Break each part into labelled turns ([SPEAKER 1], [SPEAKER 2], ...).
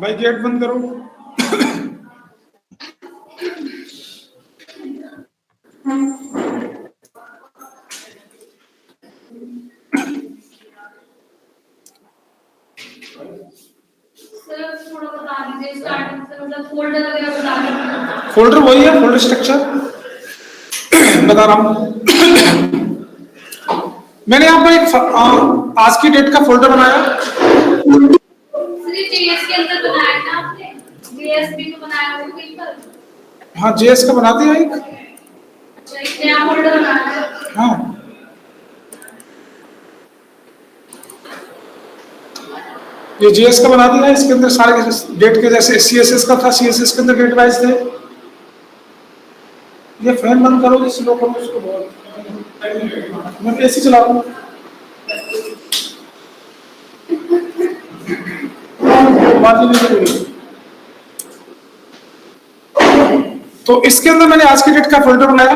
[SPEAKER 1] भाई गेट बंद करो। फोल्डर वही है, फोल्डर स्ट्रक्चर बता रहा हूं। मैंने यहाँ पर एक आज की डेट का फोल्डर बनाया।
[SPEAKER 2] जेएस के अंदर बनाया ना आपने, जेएसबी को बनाया वो कहीं पर?
[SPEAKER 1] हाँ जेएस का बनाते हैं एक।
[SPEAKER 2] अच्छा एक नया फोल्डर बनाया।
[SPEAKER 1] हाँ ये जेएस का बना दिया है। इसके अंदर सारे डेट के, जैसे सीएसएस का था, सीएसएस के अंदर डेट वाइज थे। ये फैन बंद करो, जिससे लोग करो उसको बहुत। मैं एसी चला रहा हूँ। तो इसके अंदर मैंने आज की डेट का फोल्डर बनाया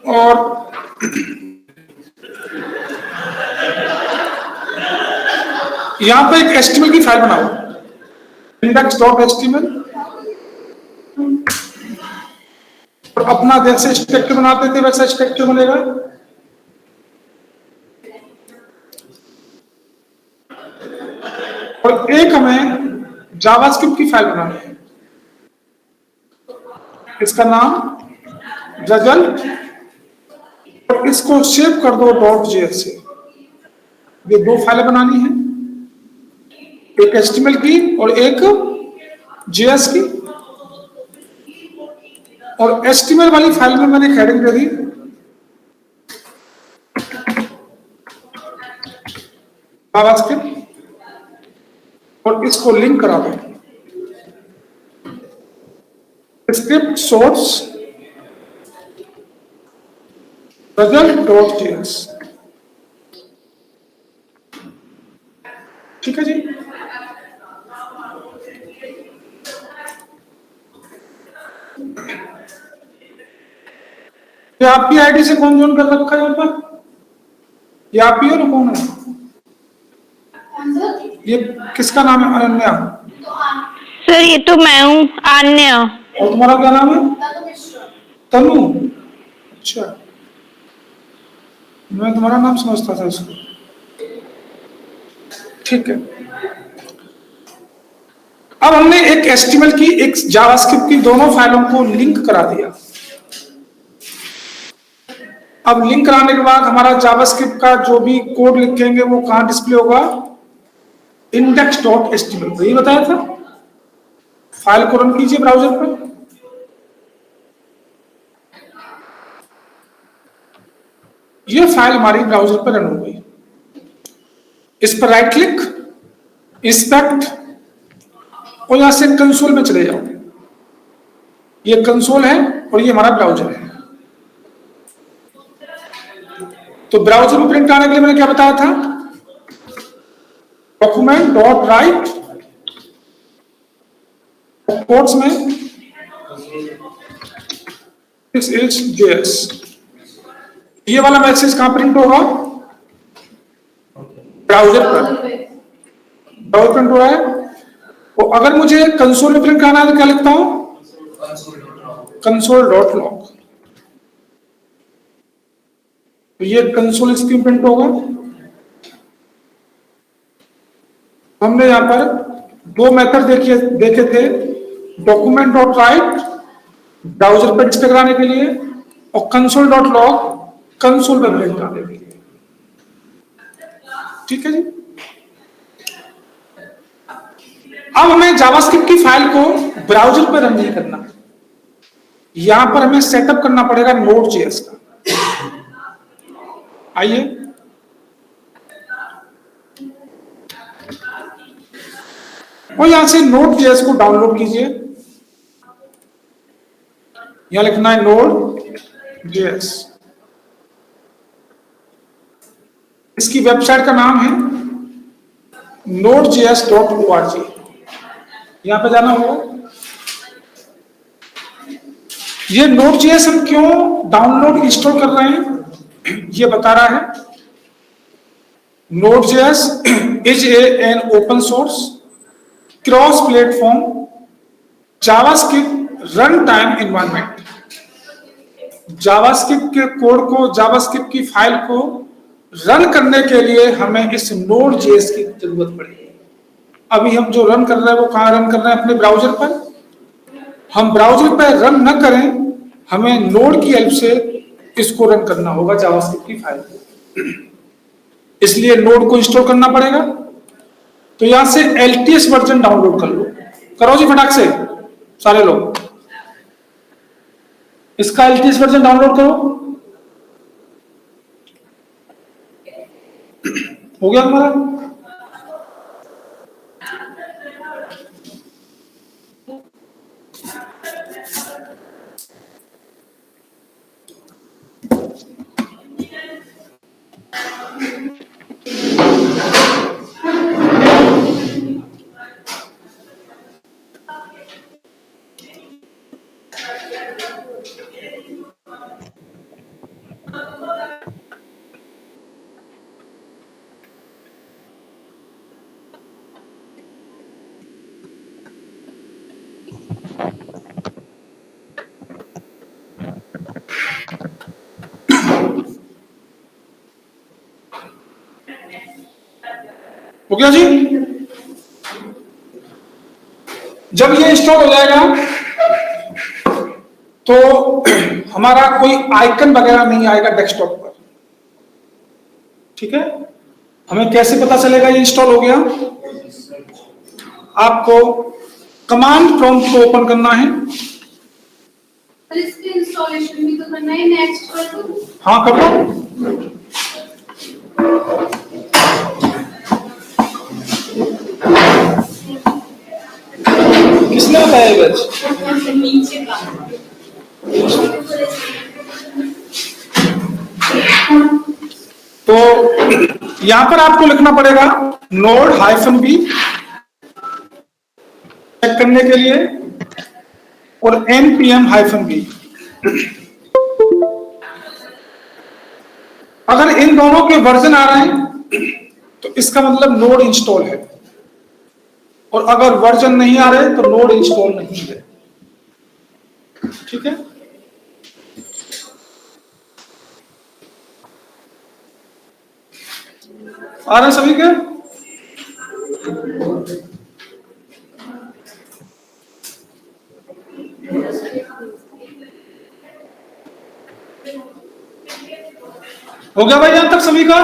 [SPEAKER 1] और यहां पे एक एचटीएमएल की फाइल बनाओ, index.html। और अपना जैसे स्ट्रक्चर बनाते थे वैसा स्ट्रक्चर बनेगा। और एक हमें जावास्क्रिप्ट की फाइल बनानी है, इसका नाम रिजल्ट, और इसको सेव कर दो .js से। ये दो फाइलें बनानी है, एक HTML की और एक JS की। और HTML वाली फाइल में मैंने हेडिंग दे दी जावास्क्रिप्ट, और इसको लिंक करा दो स्क्रिप्ट सोर्स result.js। ठीक है जी। ये आपकी आईडी से कौन ज्वाइन कर रखा है यहाँ पर? ये आप ही हो ना? कौन है ये? किसका नाम है? अनन्या।
[SPEAKER 3] सर ये तो मैं हूँ, आन्या।
[SPEAKER 1] और तुम्हारा क्या नाम है? तनु। अच्छा, मैं तुम्हारा नाम समझता था इसको। ठीक है। अब हमने एक HTML की एक जावास्क्रिप्ट की दोनों फाइलों को लिंक करा दिया। अब लिंक कराने के बाद हमारा जावास्क्रिप्ट का जो भी कोड लिखेंगे वो कहां डिस्प्ले होगा? index.html। यही बताया था। फाइल को रन कीजिए ब्राउजर पर। ये फाइल हमारी ब्राउजर पर रन हो गई। इस पर राइट क्लिक, इंस्पेक्ट, और यहां से कंसोल में चले जाओ। ये कंसोल है और ये हमारा ब्राउजर है। तो ब्राउजर में प्रिंट आने के लिए मैंने क्या बताया था? डॉक्यूमेंट डॉट राइट कोट्स में दिस इज जेएस। ये वाला मैसेज कहां प्रिंट होगा? ब्राउजर पर। ब्राउजर प्रिंट हो रहा है। और अगर मुझे कंसोल में प्रिंट करना है तो क्या लिखता हूं? Console dot log. तो ये कंसोल स्क्रीन प्रिंट होगा। हमने यहां पर दो मेथड देखे थे, डॉक्यूमेंट डॉट राइट ब्राउजर पर डिस्प्ले कराने के लिए, और कंसोल डॉट लॉग कंसोल पे प्रिंट कर देंगे। ठीक है जी। अब हमें जावास्क्रिप्ट की फाइल को ब्राउजर पर रन नहीं करना, यहां पर हमें सेटअप करना पड़ेगा Node.js का। आइए, और यहां से Node.js को डाउनलोड कीजिए। यहां लिखना है Node.js। इसकी वेबसाइट का नाम है nodejs.org। यहां पे जाना होगा। ये Node.js हम क्यों डाउनलोड इंस्टॉल कर रहे हैं ये बता रहा है। Node.js is an open source cross platform JavaScript runtime environment। JavaScript के कोड को, जावास्क्रिप्ट की फाइल को रन करने के लिए हमें इस Node.js की जरूरत पड़ेगी। अभी हम जो रन कर रहे हैं वो कहां रन कर रहे हैं? अपने ब्राउजर पर। हम ब्राउजर पर रन न करें, हमें नोड की हेल्प से इसको रन करना होगा जावास्क्रिप्ट की फाइल को। इसलिए नोड को इंस्टॉल करना पड़ेगा। तो यहां से LTS वर्जन डाउनलोड कर लो। करो जी फटाक से सारे लोग, इसका LTS वर्जन डाउनलोड करो। हो गया हमारा? हो गया जी। जब ये इंस्टॉल हो जाएगा तो हमारा कोई आइकन वगैरह नहीं आएगा डेस्कटॉप पर। ठीक है, हमें कैसे पता चलेगा ये इंस्टॉल हो गया? आपको कमांड प्रॉम्प्ट को ओपन करना है।
[SPEAKER 2] इसके इंस्टॉलेशन भी तो करना है, नेक्स्ट कर दो।
[SPEAKER 1] हाँ कर दो। किसने बताया बच?
[SPEAKER 2] नीचे का
[SPEAKER 1] तो यहां पर आपको लिखना पड़ेगा node-v चेक करने के लिए और npm-v। अगर इन दोनों के वर्जन आ रहे हैं तो इसका मतलब नोड इंस्टॉल है, और अगर वर्जन नहीं आ रहे तो नोड इंस्टॉल नहीं है। ठीक है, आ रहे सभी के? हो गया भाई यहां तक सभी का?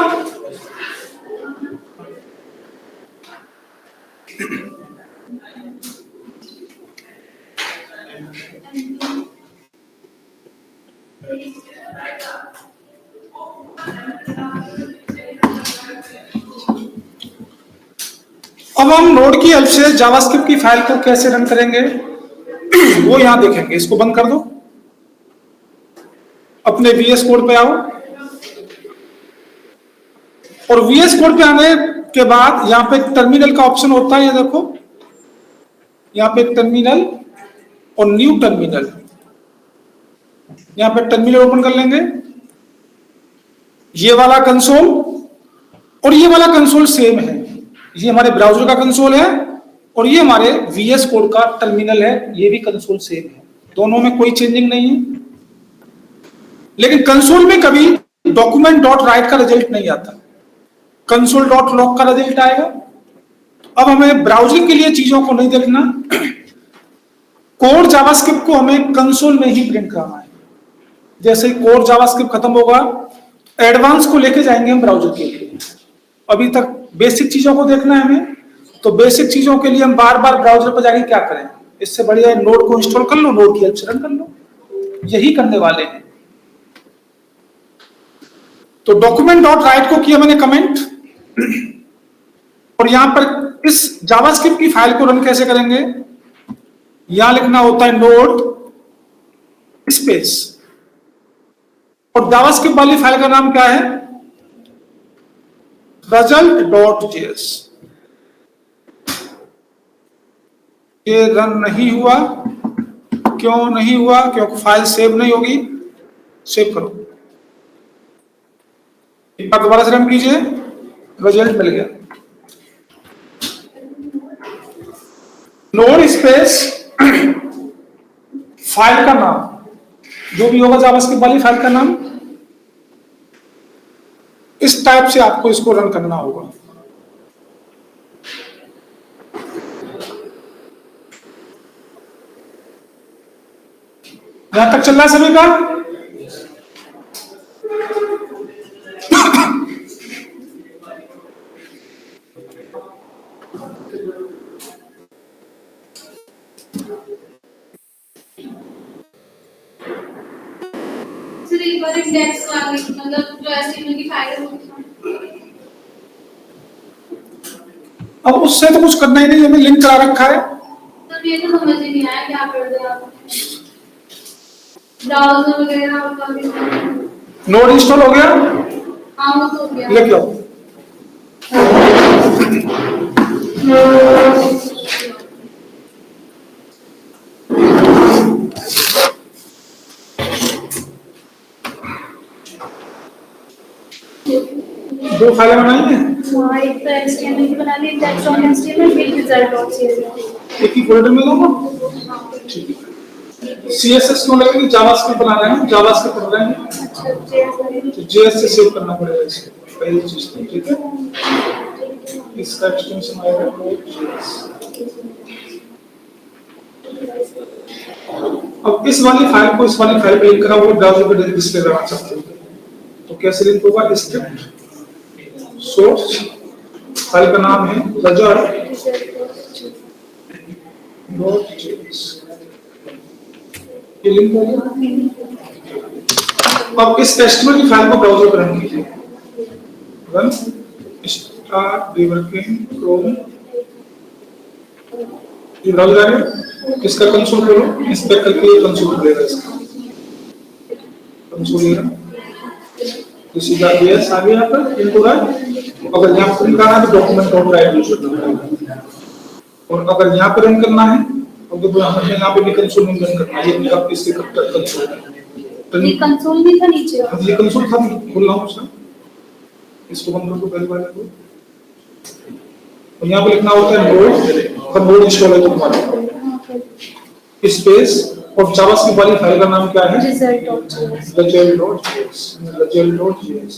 [SPEAKER 1] अब हम नोड की हेल्प से जावास्क्रिप्ट की फाइल को कैसे रन करेंगे वो यहां देखेंगे। इसको बंद कर दो, अपने VS कोड पे आओ, और VS कोड पे आने के बाद यहां पे टर्मिनल का ऑप्शन होता है। ये देखो यहां पे टर्मिनल और न्यू टर्मिनल, यहां पे टर्मिनल ओपन कर लेंगे। ये वाला कंसोल और ये वाला कंसोल सेम है। ये हमारे ब्राउजर का कंसोल है और ये हमारे VS कोड का टर्मिनल है, ये भी कंसोल सेम है। दोनों में कोई चेंजिंग नहीं है। लेकिन कंसोल में कभी डॉक्यूमेंट डॉट राइट का रिजल्ट नहीं आता, कंसोल डॉट लॉग का रिजल्ट आएगा। अब हमें ब्राउजिंग के लिए चीजों को नहीं देखना, कोड जावास्क्रिप्ट को हमें कंसोल में ही प्रिंट करना है। जैसे ही कोर जावास्क्रिप्ट खत्म होगा, एडवांस को लेके जाएंगे हम ब्राउजर के लिए। अभी तक बेसिक चीजों को देखना है हमें, तो बेसिक चीजों के लिए हम बार बार ब्राउजर पर जाके क्या करें? इससे बढ़िया है नोड को इंस्टॉल कर लो, नोड की हेल्प से रन कर लो, यही करने वाले हैं। तो डॉक्यूमेंट डॉट राइट को किया मैंने कमेंट, और यहां पर इस जावास्क्रिप्ट की फाइल को रन कैसे करेंगे? यहां लिखना होता है नोड स्पेस, और जावास्क्रिप्ट वाली फाइल का नाम क्या है? result.js। ये रन नहीं हुआ, क्यों नहीं हुआ? क्योंकि फाइल सेव नहीं होगी। सेव करो, एक बार दोबारा से रन कीजिए, रिजल्ट मिल गया। नोड स्पेस फाइल का नाम जो भी होगा जावास्क्रिप्ट वाली फाइल का नाम, इस टाइप से आपको इसको रन करना होगा। यहां तक चल रहा है सभी का?
[SPEAKER 2] सर एक बार इंडेक्स वाली मतलब जो एचटीएमएल की फाइल है
[SPEAKER 1] अब उससे तो कुछ करना ही नहीं, हमें लिंक करा रखा है।
[SPEAKER 2] सर ये तो समझ ही नहीं आया क्या कर दिया आपने। ब्राउजर वगैरह और कर दिया।
[SPEAKER 1] नोड इंस्टॉल हो गया?
[SPEAKER 2] हाँ वो तो हो गया।
[SPEAKER 1] लिख लो। दो फाइलें बनाई हैं,
[SPEAKER 2] हाँ एक तो एचटीएमएल की बना ली, इंडेक्स ऑन एचटीएमएल, एक result.js।
[SPEAKER 1] एक ही फोल्डर में दोनों। ठीक है। CSS क्यों लगेगी? जावास्क्रिप्ट बना रहे हैं, जावास्क्रिप्ट बना रहे हैं,
[SPEAKER 2] अच्छा JS
[SPEAKER 1] तो JS से सेव करना पड़ेगा इसे, पहली चीज तो। ठीक है, इसका एक्सटेंशन आएगा JS। अब इस वाली फाइल को इस वाली फाइल पे लिंक करा हुआ ब्राउज़र पे डिस्प्ले करना चाहते हैं, तो कैसे लिंक होगा? स्क्रिप्ट सोर्स, फाइल का नाम है result.js। ये लिंक हो गया। अब इस HTML की फाइल को ब्राउज़र पर रन कीजिए। रन स्टार्ट डिवर्किंग क्रोम, ये ब्राउज़र आ गया। इसका कंसोल खोलो, इंस्पेक्ट करके कंसोल खुलेगा इसका। कंसोल ये सीधा JS आ गया यहाँ पर इनको रन। अगर यहाँ पर रन करना है तो डॉक्यूमेंट डॉट राइट यूज करना है, और अगर यहाँ पर रन करना है तो यहाँ पे भी कंसोल में रन करना है। ये आप इसके कंसोल है,
[SPEAKER 2] ये कंसोल भी था नीचे।
[SPEAKER 1] ये कंसोल था, खोल रहा हूँ उसका, इसको बंद कर दो पहले वाले को। और यहाँ पे लिखना होता है नोड, और नोड इंस्टॉल है तुम्हारा स्पेस, और जावास्क्रिप्ट वाली फाइल का नाम क्या है? result.js।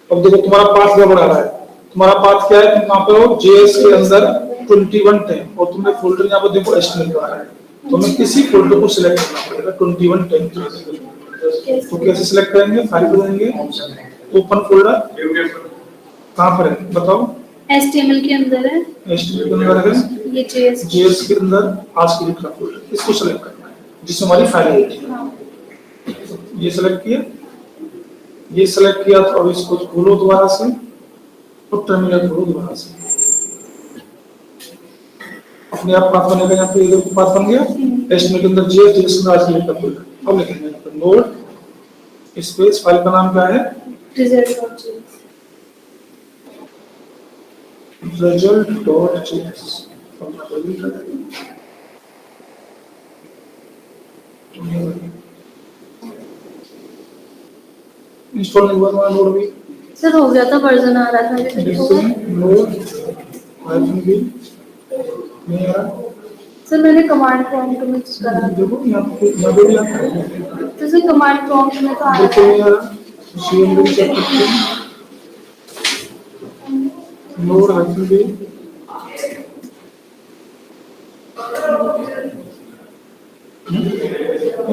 [SPEAKER 1] अब देखो तुम्हारा पाथ गड़बड़ आ रहा है। तुम्हारा पाथ क्या है? तुम वहां पे हो JS के अंदर 21 10, और तुमने फोल्डर यहाँ पर देखो HTML का है, तो हमें किसी फोल्डर को सिलेक्ट करना पड़ेगा 21 10। तो कैसे सिलेक्ट करेंगे? फाइल को जाएंगे, ओपन फोल्डर, कहाँ पर है बताओ?
[SPEAKER 2] HTML के अंदर है।
[SPEAKER 1] HTML के अंदर है,
[SPEAKER 2] ये
[SPEAKER 1] JS के अंदर ASCII का फोल्डर, इसको सिलेक्ट करना है जिसमें हमारी फाइल है। ये सिलेक्ट किया, ये सिलेक्ट किया, तो अब इसको खोलो दोबारा से, और टर्मिनल खोलो दोबारा से, अपने आप पाथ बनेगा। यहाँ पे इधर पाथ बन गया, HTML के अंदर JS के अंदर ASCII का फोल्डर। अब लिखेंगे यहाँ पर नोड स्पेस, फाइल का नाम क्या है? result.js। इंस्टॉल नहीं हुआ नोड भी?
[SPEAKER 2] सर हो गया था, वर्जन आ रहा था लेकिन
[SPEAKER 1] नोड हाइफन भी नहीं आ रहा।
[SPEAKER 2] सर मैंने कमांड प्रॉम्प्ट में करा,
[SPEAKER 1] देखो यहाँ पे भी आता है,
[SPEAKER 2] तो सर कमांड प्रॉम्प्ट में तो आ
[SPEAKER 1] देखो
[SPEAKER 2] रहा
[SPEAKER 1] नहीं आ रहा। CMD चेक करते हैं, नोड हाइफन भी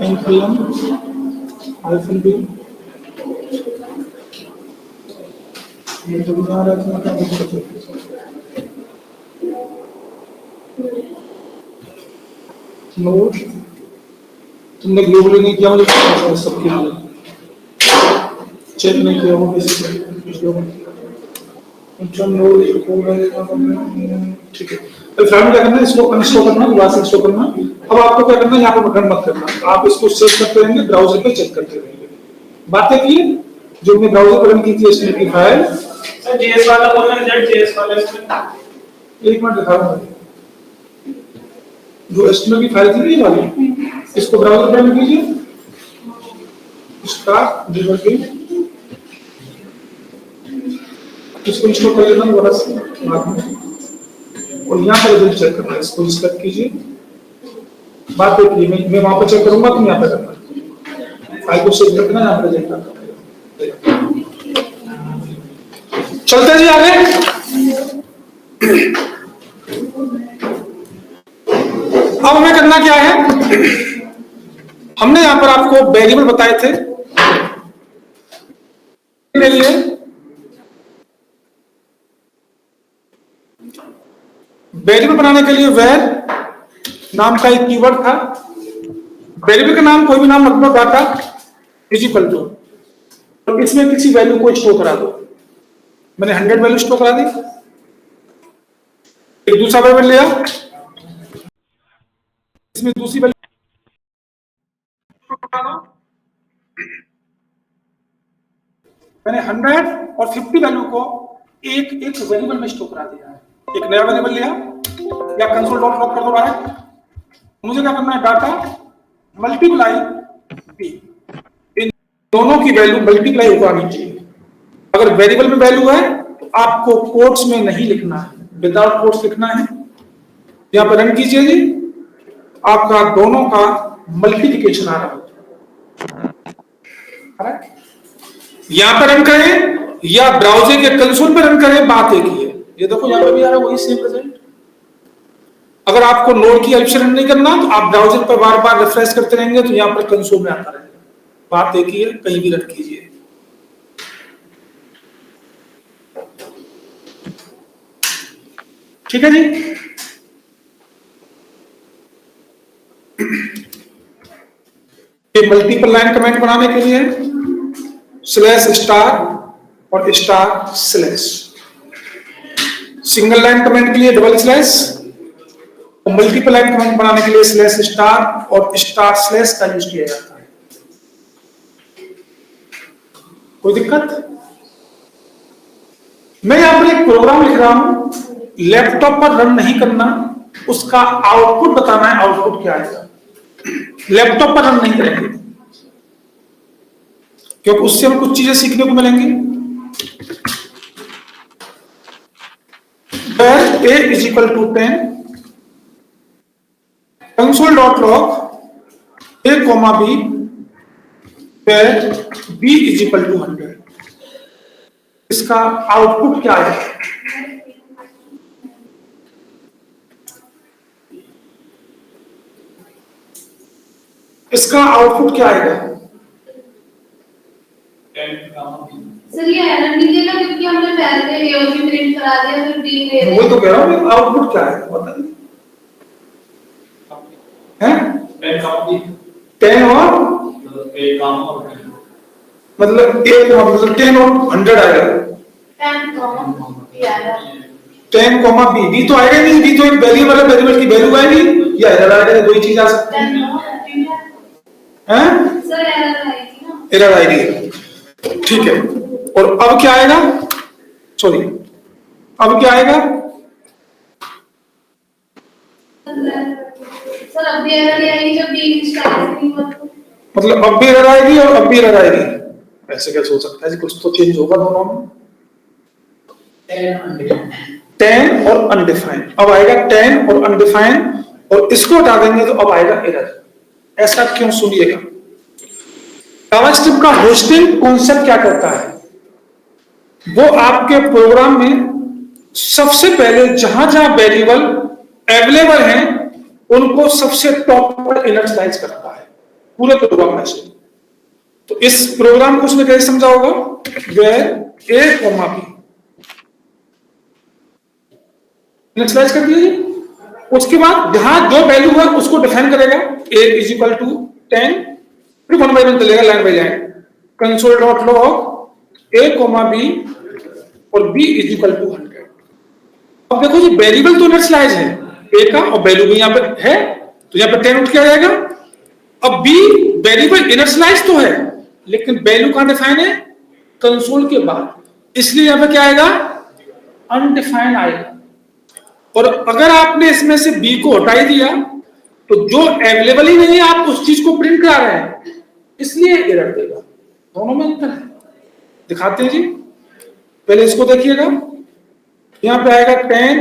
[SPEAKER 1] npm हाइफन बी ये तो बना रहा था क्या दिक्कत है? नोट तुमने ग्लोबली नहीं किया, मुझे सबके लिए चेक नहीं किया होगा ठीक है। तो फिलहाल क्या करना है, इसको अनस्टॉक करना, दोबारा से इंस्टॉल करना। अब आपको क्या करना है, यहाँ पर बटन मत करना, आप इसको सेव करते रहेंगे, ब्राउजर पे चेक करते रहेंगे। बातें की जो हमने ब्राउजर पर रन की थी एचटीएमएल की फाइल,
[SPEAKER 4] सर जेएस वाला बोलना है, जेड जेएस वाला इसमें
[SPEAKER 1] एक मिनट दिखा रहा हूं। जो एचटीएमएल की फाइल थी ये वाली, इसको ब्राउजर पर रन कीजिए, स्टार्ट डिबगिंग, इसको इंस्टॉल कर लेना दोबारा से बाद में, और यहाँ पर रिजल्ट चेक करना है, इसको सिलेक्ट कीजिए। बात देखिए, मैं वहां पर चेक करूंगा, तुम यहाँ पे करना, फाइल को सेव करना, यहाँ पर रिजल्ट आता है। चलते जी आगे। अब हमें करना क्या है, हमने यहां पर आपको वेरिएबल बताए थे के लिए, वेरिएबल बनाने के लिए वेर नाम का एक कीवर्ड था। वेरिएबल का नाम कोई भी नाम रख दो, डाटा इज इक्वल टू, तो इसमें किसी वैल्यू को स्टोर करा दो। मैंने 100 वैल्यू स्टोर करा दी। एक दूसरा वेरिएबल लिया, इसमें दूसरी वैल्यू मैंने 100 और 50 वैल्यू को एक एक वेरिएबल में स्टोर करा दिया है। एक नया वेरिएबल लिया, या कंसोल डॉट लॉग कर दो डायरेक्ट। मुझे क्या करना है, डाटा मल्टीप्लाई बी, इन दोनों की वैल्यू मल्टीप्लाई होनी चाहिए। अगर वेरिएबल में वैल्यू है तो आपको कोट्स में नहीं लिखना है, विदाउट कोट्स लिखना है। यहां पर रन कीजिए जी, आपका दोनों का मल्टीप्लिकेशन आ रहा है। यहां पर रन करें या ब्राउजर के कंसोल पर रन करें, बात एक ही है। ये देखो यहां पर भी आ रहा है वही सेम रिजल्ट। अगर आपको नोड की हेल्प से रन नहीं करना तो आप ब्राउजर पर बार बार रिफ्रेश करते रहेंगे, तो यहां पर कंसोल में आता रहेगा। बात एक ही है, कहीं भी रन कीजिए। ठीक है जी। ये मल्टीपल लाइन कमेंट बनाने के लिए स्लैश स्टार और star slash, single line comment के लिए डबल स्लैश, और मल्टीपल लाइन कमेंट बनाने के लिए स्लैश स्टार और स्टार स्लैश का यूज किया जाता है। कोई दिक्कत? मैं यहां पर एक प्रोग्राम लिख रहा हूं, लैपटॉप पर रन नहीं करना, उसका आउटपुट बताना है, आउटपुट क्या आएगा। लैपटॉप पर रन नहीं करेंगे क्योंकि उससे हमें कुछ चीजें सीखने को मिलेंगी। where a is equal to 10, console.log a comma b, where b is equal to 100। इसका आउटपुट क्या है? इसका आउटपुट क्या आएगा?
[SPEAKER 2] सर ये एरर नहीं देगा क्योंकि हमने पहले ए और बी प्रिंट करा दिया, फिर बी ले रहे
[SPEAKER 1] वही तो कह रहा हूँ, आउटपुट क्या है बता दीजिए। हैं 10 और मतलब 10 और 100 आएगा।
[SPEAKER 2] 10 कॉमा बी आएगा।
[SPEAKER 1] 10 कॉमा बी, बी तो आएगा नहीं, बी तो एक वेरिएबल है, वेरिएबल की वैल्यू आएगी या एरर आएगा, दो ही चीज आ सकती है। हैं
[SPEAKER 2] सर एरर आएगी ना,
[SPEAKER 1] एरर आएगी, ठीक है। और अब क्या आएगा, सॉरी अब क्या आएगा?
[SPEAKER 2] सर अब भी एरर आएगी जब बी स्टार्ट नहीं हुआ तो।
[SPEAKER 1] मतलब अब भी एरर आएगी और अब भी एरर आएगी, ऐसे कैसे हो सकता है? कुछ तो चेंज होगा दोनों में। 10 और अनडिफाइंड, अब आएगा 10 और अनडिफाइंड, और इसको हटा देंगे तो अब आएगा एरर। ऐसा क्यों? सुनिएगा, जावास्क्रिप्ट का होस्टिंग कॉन्सेप्ट क्या करता है, वो आपके प्रोग्राम में सबसे पहले जहां जहां वेरिएबल अवेलेबल हैं उनको सबसे टॉप पर इनिशियलाइज करता है पूरे प्रोग्राम में से। तो इस प्रोग्राम को उसने कैसे समझा होगा, where a comma B. Initialize कर दिया जी। उसके बाद जहां जो वैल्यू है उसको डिफाइन करेगा, a इज इक्वल टू 10, फिर 1 by 1 चलेगा line by line, console dot log a comma B और b इज इक्वल टू 100। अब देखो जी वेरिएबल तो इनिशियलाइज है a का और वैल्यू भी यहां पे है, तो यहां पे 10 उठ के आ जाएगा। अब b वेरिएबल इनिशियलाइज तो है लेकिन वैल्यू कहां डिफाइन है, कंसोल के बाद, इसलिए यहां पे क्या आएगा, अनडिफाइंड आएगा। और अगर आपने इसमें से बी को हटा ही दिया तो जो अवेलेबल ही नहीं है आप उस चीज को प्रिंट करा रहे हैं, इसलिए एरर देगा। दोनों में अंतर है, दिखाते हैं जी। पहले इसको देखिएगा, यहां पे आएगा 10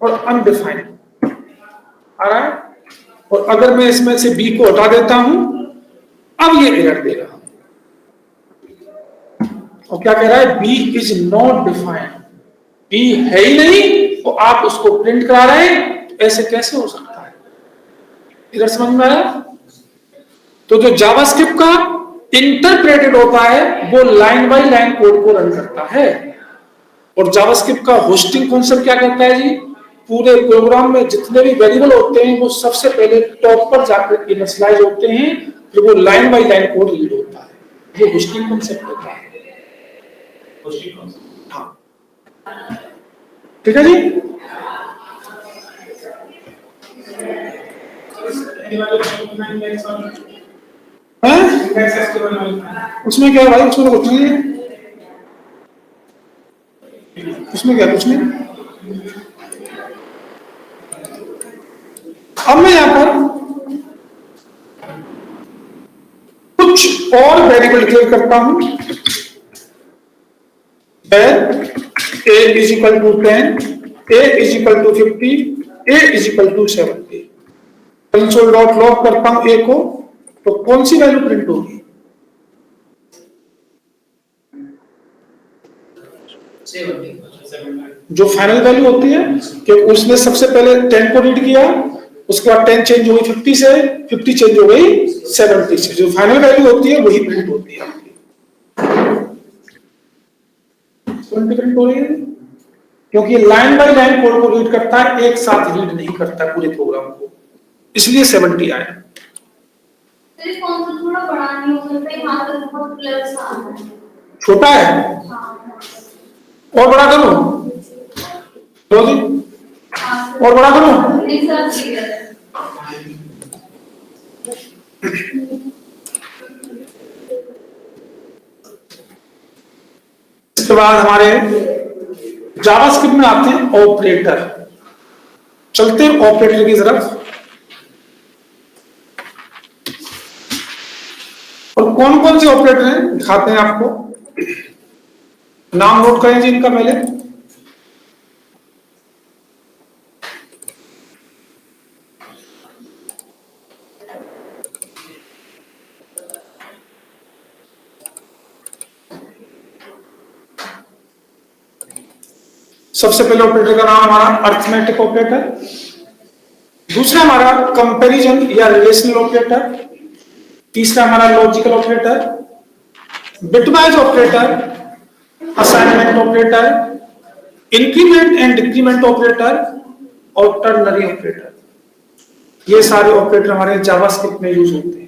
[SPEAKER 1] और अनडिफाइंड आ रहा है, और अगर मैं इसमें से बी को हटा देता हूं अब ये एरर देगा। और क्या कह रहा है, B is not defined, B है ही नहीं तो आप उसको प्रिंट करा रहे हैं, ऐसे कैसे हो सकता है। इधर समझ में आया। तो जो जावास्क्रिप्ट का इंटरप्रेटेड होता है वो लाइन बाय लाइन कोड को रन करता है, और जावास्क्रिप्ट का होस्टिंग कॉन्सेप्ट क्या कहता है जी, पूरे प्रोग्राम में जितने भी वेरिएबल होते हैं वो सबसे पहले टॉप पर जाकर इनिशियलाइज होते हैं, फिर वो line by line code read होता है। ये होस्टिंग कॉन्सेप्ट होता है। हाँ ठीक है जी। उसमें क्या है भाई, उसमें कुछ नहीं है, उसमें क्या कुछ नहीं। अब मैं यहां पर कुछ और वेरिएबल डिक्लेयर करता हूं, a is equal to 10, a is equal to 50, a is equal to 70। Console dot log करता हूं a को, तो कौन सी वैल्यू प्रिंट होगी,
[SPEAKER 4] 70।
[SPEAKER 1] जो फाइनल वैल्यू होती है कि उसने सबसे पहले 10 को रीड किया, उसके बाद 10 चेंज हो गई 50 से, 50 चेंज हो गई 70 से, जो फाइनल वैल्यू होती है वही प्रिंट होती है आपकी। प्रिंट हो रही है क्योंकि लाइन बाय लाइन कोड को रीड करता है, एक साथ रीड नहीं करता पूरे प्रोग्राम को, इसलिए 70 आया।
[SPEAKER 2] तो इस कॉन्सेप्ट थोड़ा बड़ा नहीं हो सकता, यहाँ तक बहुत लेवल सा आता है।
[SPEAKER 1] छोटा है
[SPEAKER 2] हाँ
[SPEAKER 1] और बड़ा करूं, लो जी और बड़ा करूं,
[SPEAKER 2] नहीं सर ठीक है।
[SPEAKER 1] इसके बाद हमारे जावास्क्रिप्ट में आते हैं ऑपरेटर। चलते हैं ऑपरेटर की तरफ, और कौन कौन से ऑपरेटर हैं दिखाते हैं आपको। नाम नोट करें जी इनका पहले। सबसे पहले ऑपरेटर का नाम हमारा अर्थमेटिक ऑपरेटर, दूसरा हमारा कंपैरिजन या रिलेशनल ऑपरेटर, तीसरा हमारा logical operator, bitwise operator, assignment operator, increment and decrement operator और टर्नरी ऑपरेटर। ये सारे ऑपरेटर हमारे जावास्क्रिप्ट में यूज होते हैं।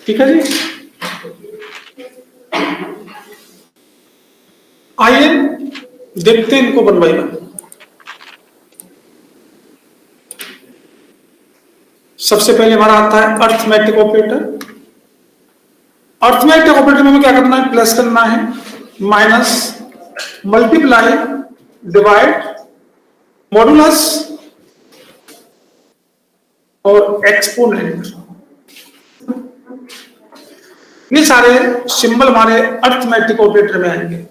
[SPEAKER 1] ठीक है जी। आइए देखते हैं इनको 1 by 1। सबसे पहले हमारा आता है अर्थमेटिक ऑपरेटर। अर्थमेटिक ऑपरेटर में हमें क्या करना है, प्लस करना है, माइनस, मल्टीप्लाई, डिवाइड, मॉडुलस और एक्सपोनेंट। ये सारे सिंबल हमारे अर्थमेटिक ऑपरेटर में आएंगे।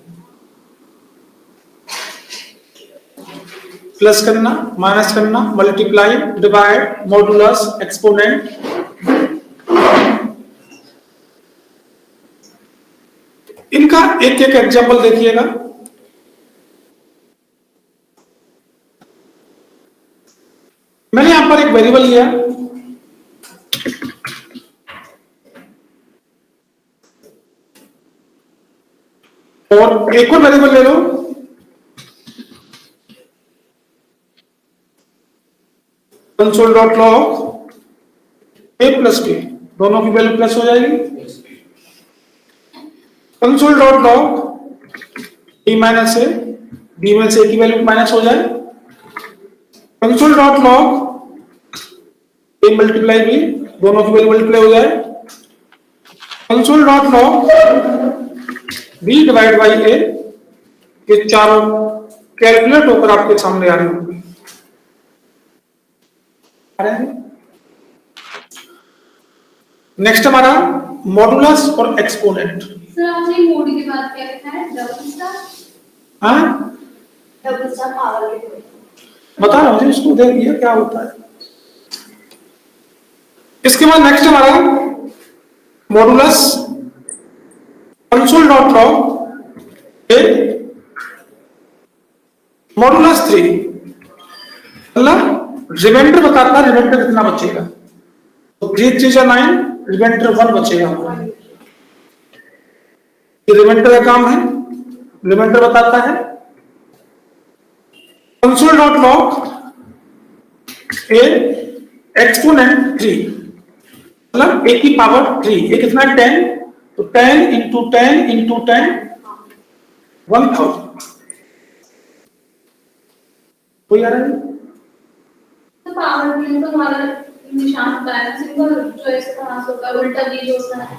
[SPEAKER 1] प्लस करना, माइनस करना, मल्टीप्लाई, डिवाइड, मॉडुलस, एक्सपोनेंट। इनका एक एक एग्जाम्पल देखिएगा। मैंने यहां पर एक वेरिएबल लिया, और एक और वेरिएबल ले लो, console dot log A plus B, दोनों की वैल्यू प्लस हो जाएगी। Console dot log B minus A, B में से ए की वैल्यू माइनस हो जाए। Console dot log A multiply B, दोनों की वैल्यू मल्टीप्लाई हो जाए। Console dot log B divide by A, ये चारों कैलकुलेट होकर आपके सामने आ रही होंगी। नेक्स्ट हमारा मॉडुलस और एक्सपोनेंट।
[SPEAKER 2] सर आपने मोड के बाद क्या लिखा है, डबल स्टार?
[SPEAKER 1] हाँ,
[SPEAKER 2] डबल स्टार पावर के
[SPEAKER 1] बता रहा हूँ इसको, देखिए क्या होता है। इसके बाद नेक्स्ट हमारा मॉडुलस, कंसोल डॉट लॉग ए मॉडुलस 3, मतलब रिमाइंडर बताता है रिमाइंडर कितना बचेगा। तो 3 3 9, रिमाइंडर 1 बचेगा। ये रिमाइंडर का काम है, रिमाइंडर बताता है। Console dot log A exponent 3, मतलब ए की पावर 3, ये कितना है 10, तो 10 इंटू 10 इंटू 10 1000। कोई आ रहा है?
[SPEAKER 2] तो पावर में तो हमारा निशान होता है, सिंबल जो ऐसे कहां से होता है, उल्टा भी होता है।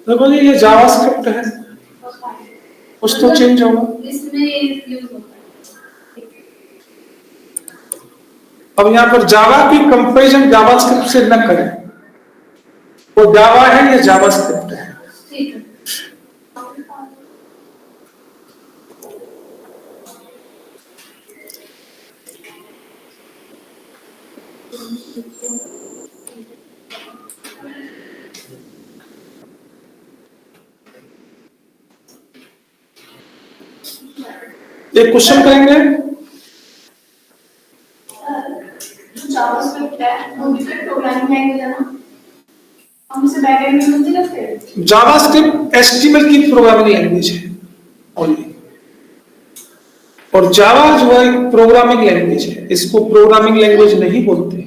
[SPEAKER 1] देखो जी, ये जावास्क्रिप्ट है, कुछ तो चेंज होगा।
[SPEAKER 2] इसमें यूज होता है।
[SPEAKER 1] अब यहाँ पर जावा की कंपैरिजन जावास्क्रिप्ट से न करें, वो जावा है, ये जावास्क्रिप्ट है।
[SPEAKER 2] ठीक है।
[SPEAKER 1] एक क्वेश्चन करेंगे,
[SPEAKER 2] जो जावास्क्रिप्ट है वो भी तो प्रोग्रामिंग लैंग्वेज है ना, हम इसे बैकएंड में यूज नहीं करते।
[SPEAKER 1] जावास्क्रिप्ट एचटीएमएल की प्रोग्रामिंग लैंग्वेज है ओनली, और जावा जो है प्रोग्रामिंग लैंग्वेज है, इसको प्रोग्रामिंग लैंग्वेज नहीं बोलते।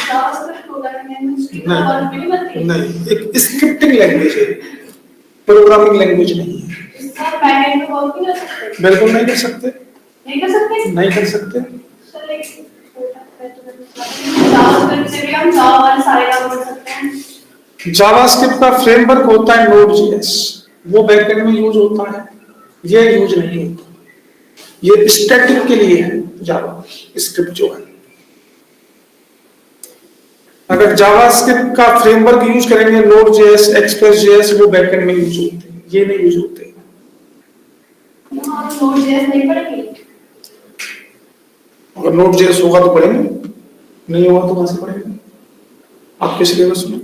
[SPEAKER 2] जावास्क्रिप्ट प्रोग्रामिंग लैंग्वेज
[SPEAKER 1] नहीं, एक स्क्रिप्टिंग लैंग्वेज है, प्रोग्रामिंग लैंग्वेज नहीं है।
[SPEAKER 2] इसका बैकएंड में वर्क नहीं कर सकते?
[SPEAKER 1] बिल्कुल नहीं कर सकते,
[SPEAKER 2] नहीं कर सकते?
[SPEAKER 1] नहीं कर सकते।
[SPEAKER 2] चल एक जावास्क्रिप्ट से भी हम जावा वाले सारे काम कर सकते हैं।
[SPEAKER 1] जावास्क्रिप्ट का फ्रेमवर्क होता है नोड.जेएस, वो बैकएंड में यूज होता है, ये यूज नहीं होता, ये स्टैटिक के लिए है जावा स्क्रिप्ट जो है। अगर जावास्क्रिप्ट का फ्रेमवर्क यूज करेंगे नोड.जेएस, एक्सप्रेस.जेएस, वो बैकएंड में यूज होते हैं, ये नहीं यूज होते।
[SPEAKER 2] नोड.जेएस नहीं पढ़ेंगे?
[SPEAKER 1] अगर नोड.जेएस होगा तो पढ़ेंगे, नहीं होगा तो कहां से पढ़ेंगे आपके सिलेबस में।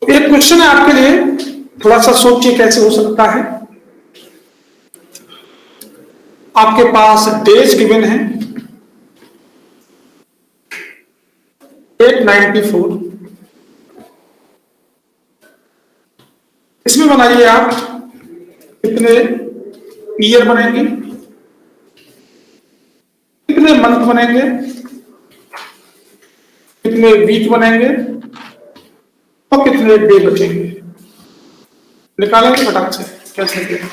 [SPEAKER 1] एक क्वेश्चन है आपके लिए, थोड़ा सा सोचिए कैसे हो सकता है। आपके पास डेज गिवन है 894, इसमें बनाइए आप कितने ईयर बनेंगे, कितने मंथ बनेंगे, कितने वीक बनेंगे, तो कितने डे बचेंगे, निकालेंगे फटाक से कैसे किया।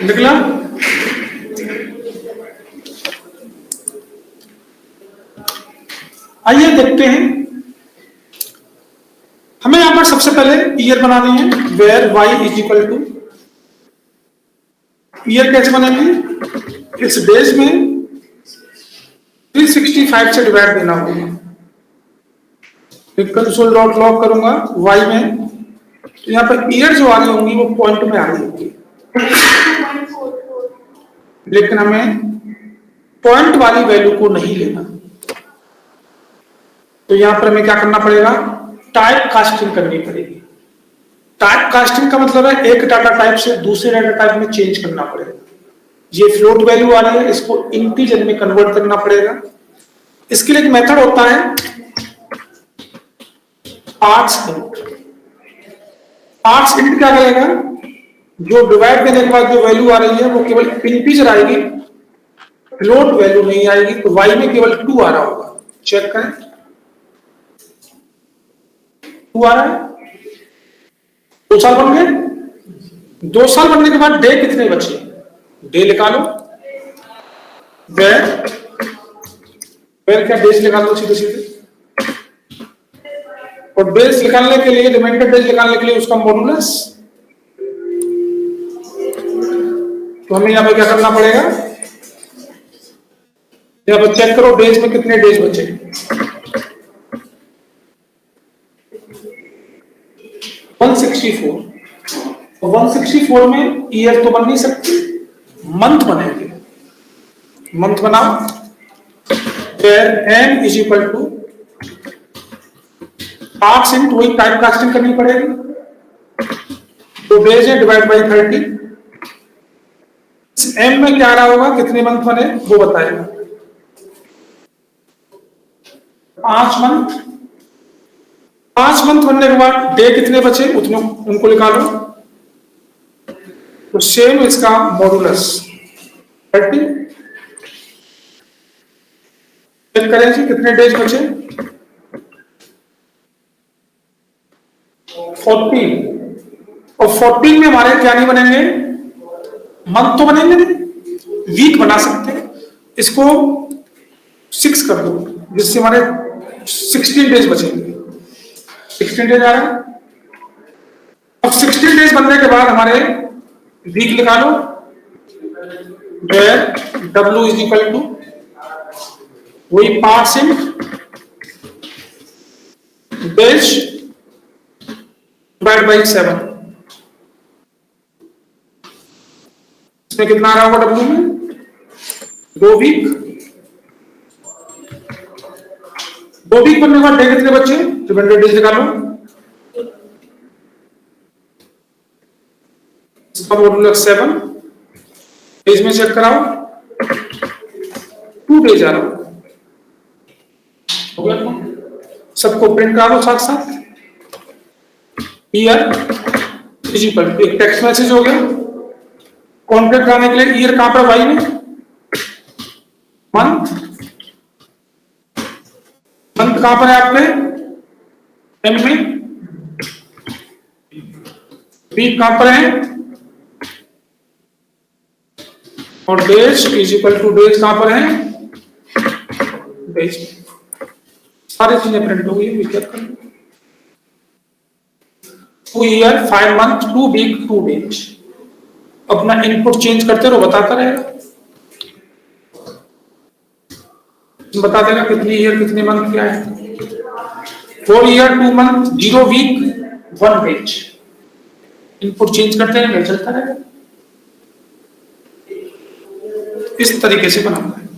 [SPEAKER 1] निकला। आइए देखते हैं, हमें यहां पर सबसे पहले ईयर बनानी है, where y is equal to, year कैसे बनेंगे, इस डेज में 365 से डिवाइड देना होगा। कंसोल डॉट लॉग करूंगा y में, तो यहां पर ईयर जो आ रही होंगी वो पॉइंट में आ रही होगी, लेकिन हमें पॉइंट वाली वैल्यू को नहीं लेना। तो यहां पर हमें क्या करना पड़ेगा, टाइप कास्टिंग करनी पड़ेगी। टाइप कास्टिंग का मतलब है एक डाटा टाइप से दूसरे डाटा टाइप में चेंज करना पड़ेगा। ये फ्लोट वैल्यू आ रही है, इसको इंटीजर में कन्वर्ट करना पड़ेगा। इसके लिए एक मेथड होता है पार्ट्स इंट क्या करेगा, जो डिवाइड करने के बाद जो वैल्यू आ रही है वो केवल इंटीजर आएगी, फ्लोट वैल्यू नहीं आएगी। तो y में केवल 2 आ रहा होगा, चेक करें 2 आ रहा है। 2 साल बन गए। 2 साल बनने के बाद डे कितने बचे, डे निकालो, वेयर क्या डेज निकालो सीधे सीधे, और डेज निकालने के लिए, रिमाइंडर डेज निकालने के लिए उसका मॉडुलस। तो हमें यहां पर क्या करना पड़ेगा, यहां पर चेक करो डेज में कितने डेज बचे, 164। 164 में ईयर तो बन नहीं सकती, मंथ बनेंगे। मंथ बनाओ, m is equal two parts int, वही टाइप कास्टिंग करनी पड़ेगी। तो डेज है डिवाइड बाई 30। m में क्या आ रहा होगा, कितने मंथ बने वो बताएगा। 5 मंथ। 5 मंथ बनने के बाद डे कितने बचे उतने उनको निकालो। तो सेम इसका मॉडुलस 30। चेक करें जी कितने डेज बचे, 14। और 14 में हमारे क्या नहीं बनेंगे, मंथ तो बनेंगे नहीं, वीक बना सकते हैं। इसको 6 कर दो, जिससे हमारे 16 डेज बचेंगे। 16 डेज आ रहा है। अब 16 डेज बनने के बाद हमारे वीक निकालो, where w is equal to वही parseInt days divide by 7। इसमें कितना आ रहा होगा डब्ल्यू में? 2 वीक। 2 वीक बनने के बाद डे कितने बचे? रिमाइंडर डेज निकालो। इसका मॉडुलस 7, डेज में चेक कराओ, 2 डेज आ रहा हो गया। सबको प्रिंट करा दो साथ साथ। ईयर फिजिकल, एक टेक्स्ट मैसेज हो गया। कॉन्ट्रैक्ट कराने के लिए ईयर कहां पर? वाई में। मंथ, मंथ कहां पर है आपने? एम में। वीक कहां पर है? और days is equal two days कहां पर है? डेज। सारी चीजें प्रिंट हो गई। चेक कर 2 ईयर 5 मंथ 2 वीक 2 डेज। अपना इनपुट चेंज करते रहो, बताता रहेगा, बता देगा कितनी ईयर कितने मंथ क्या है। 4 year 2 month 0 week 1 days. Input change करते रहेंगे, चलता रहेगा। इस तरीके से बनाना है।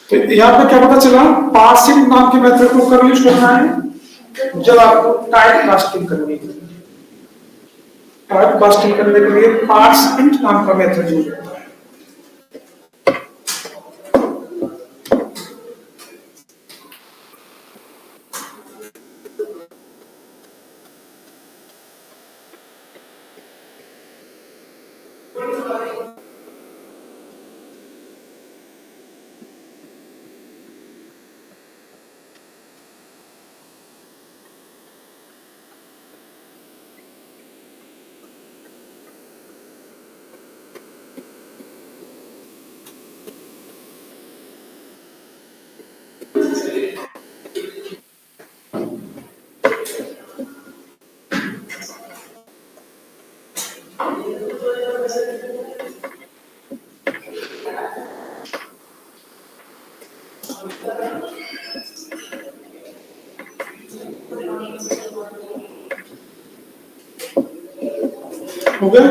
[SPEAKER 1] तो यहां पर क्या पता चला? पार्सिंग नाम के मेथड को कब यूज करना है? जब आपको टाइप कास्टिंग करनी है। टाइप कास्टिंग करने के लिए पार्सिंग नाम का मेथड यूज होता है। हो गया?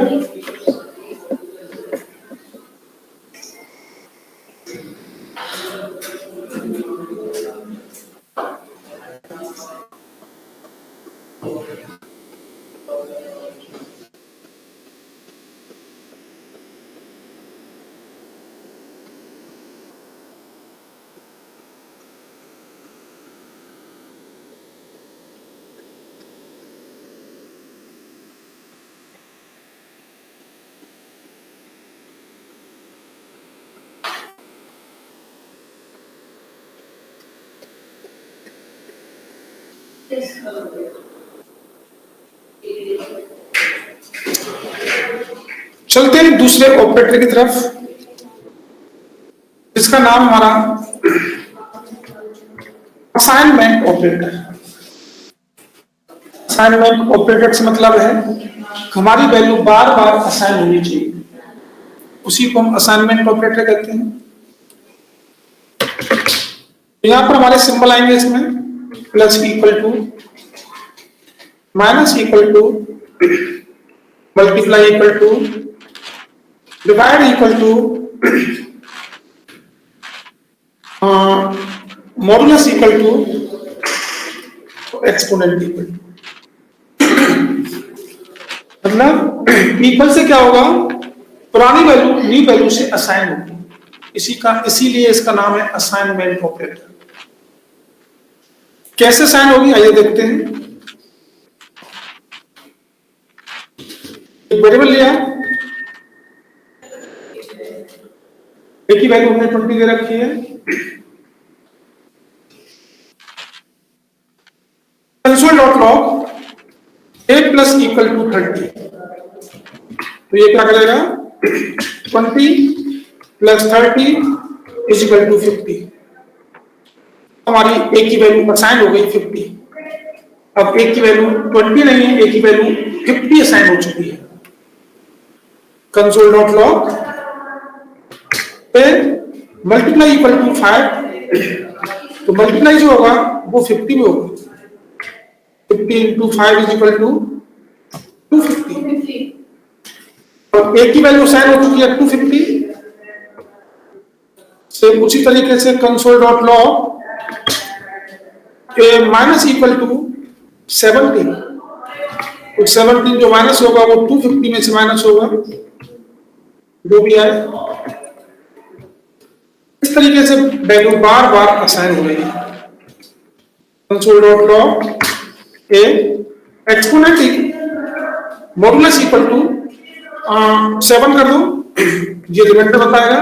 [SPEAKER 1] चलते हैं दूसरे ऑपरेटर की तरफ, जिसका नाम हमारा असाइनमेंट ऑपरेटर। असाइनमेंट ऑपरेटर से मतलब है हमारी वैल्यू बार बार असाइन होनी चाहिए, उसी को हम असाइनमेंट ऑपरेटर कहते हैं। यहां पर हमारे सिंबल आएंगे इसमें, plus equal to, minus equal to, multiply equal to, divide equal to, modulus equal to, exponent equal to. मतलब इक्वल से क्या होगा? पुरानी वैल्यू न्यू वैल्यू से असाइन होगी, इसीलिए इसका नाम है असाइनमेंट ऑपरेटर। कैसे असाइन होगी आइए देखते हैं। एक वेरिएबल लिया, एक ही वैल्यू हमने 20 दे रखी है। Console dot log A plus equal to 30, तो ये क्या करेगा? 20 प्लस 30 इज इक्वल टू 50। हमारी एक की वैल्यू असाइन हो गई 50। अब एक की वैल्यू 20 नहीं है, एक की वैल्यू 50 असाइन हो चुकी है। कंसोल डॉट लॉग पे मल्टीप्लाई इक्वल टू 5, तो मल्टीप्लाई जो होगा वो 50 में होगा। 50 इंटू 5 इज इक्वल टू 250, और ए की वैल्यू साइन हो चुकी है 250। सेम उसी तरीके से console dot log A minus equal to 17, तो 17 जो माइनस होगा वो 250 में से माइनस होगा, जो भी आए। इस तरीके से वैल्यू बार बार असाइन हो रही है। Console dot log A exponent modulus equal to 7 कर दो, ये रिमाइंडर बताएगा,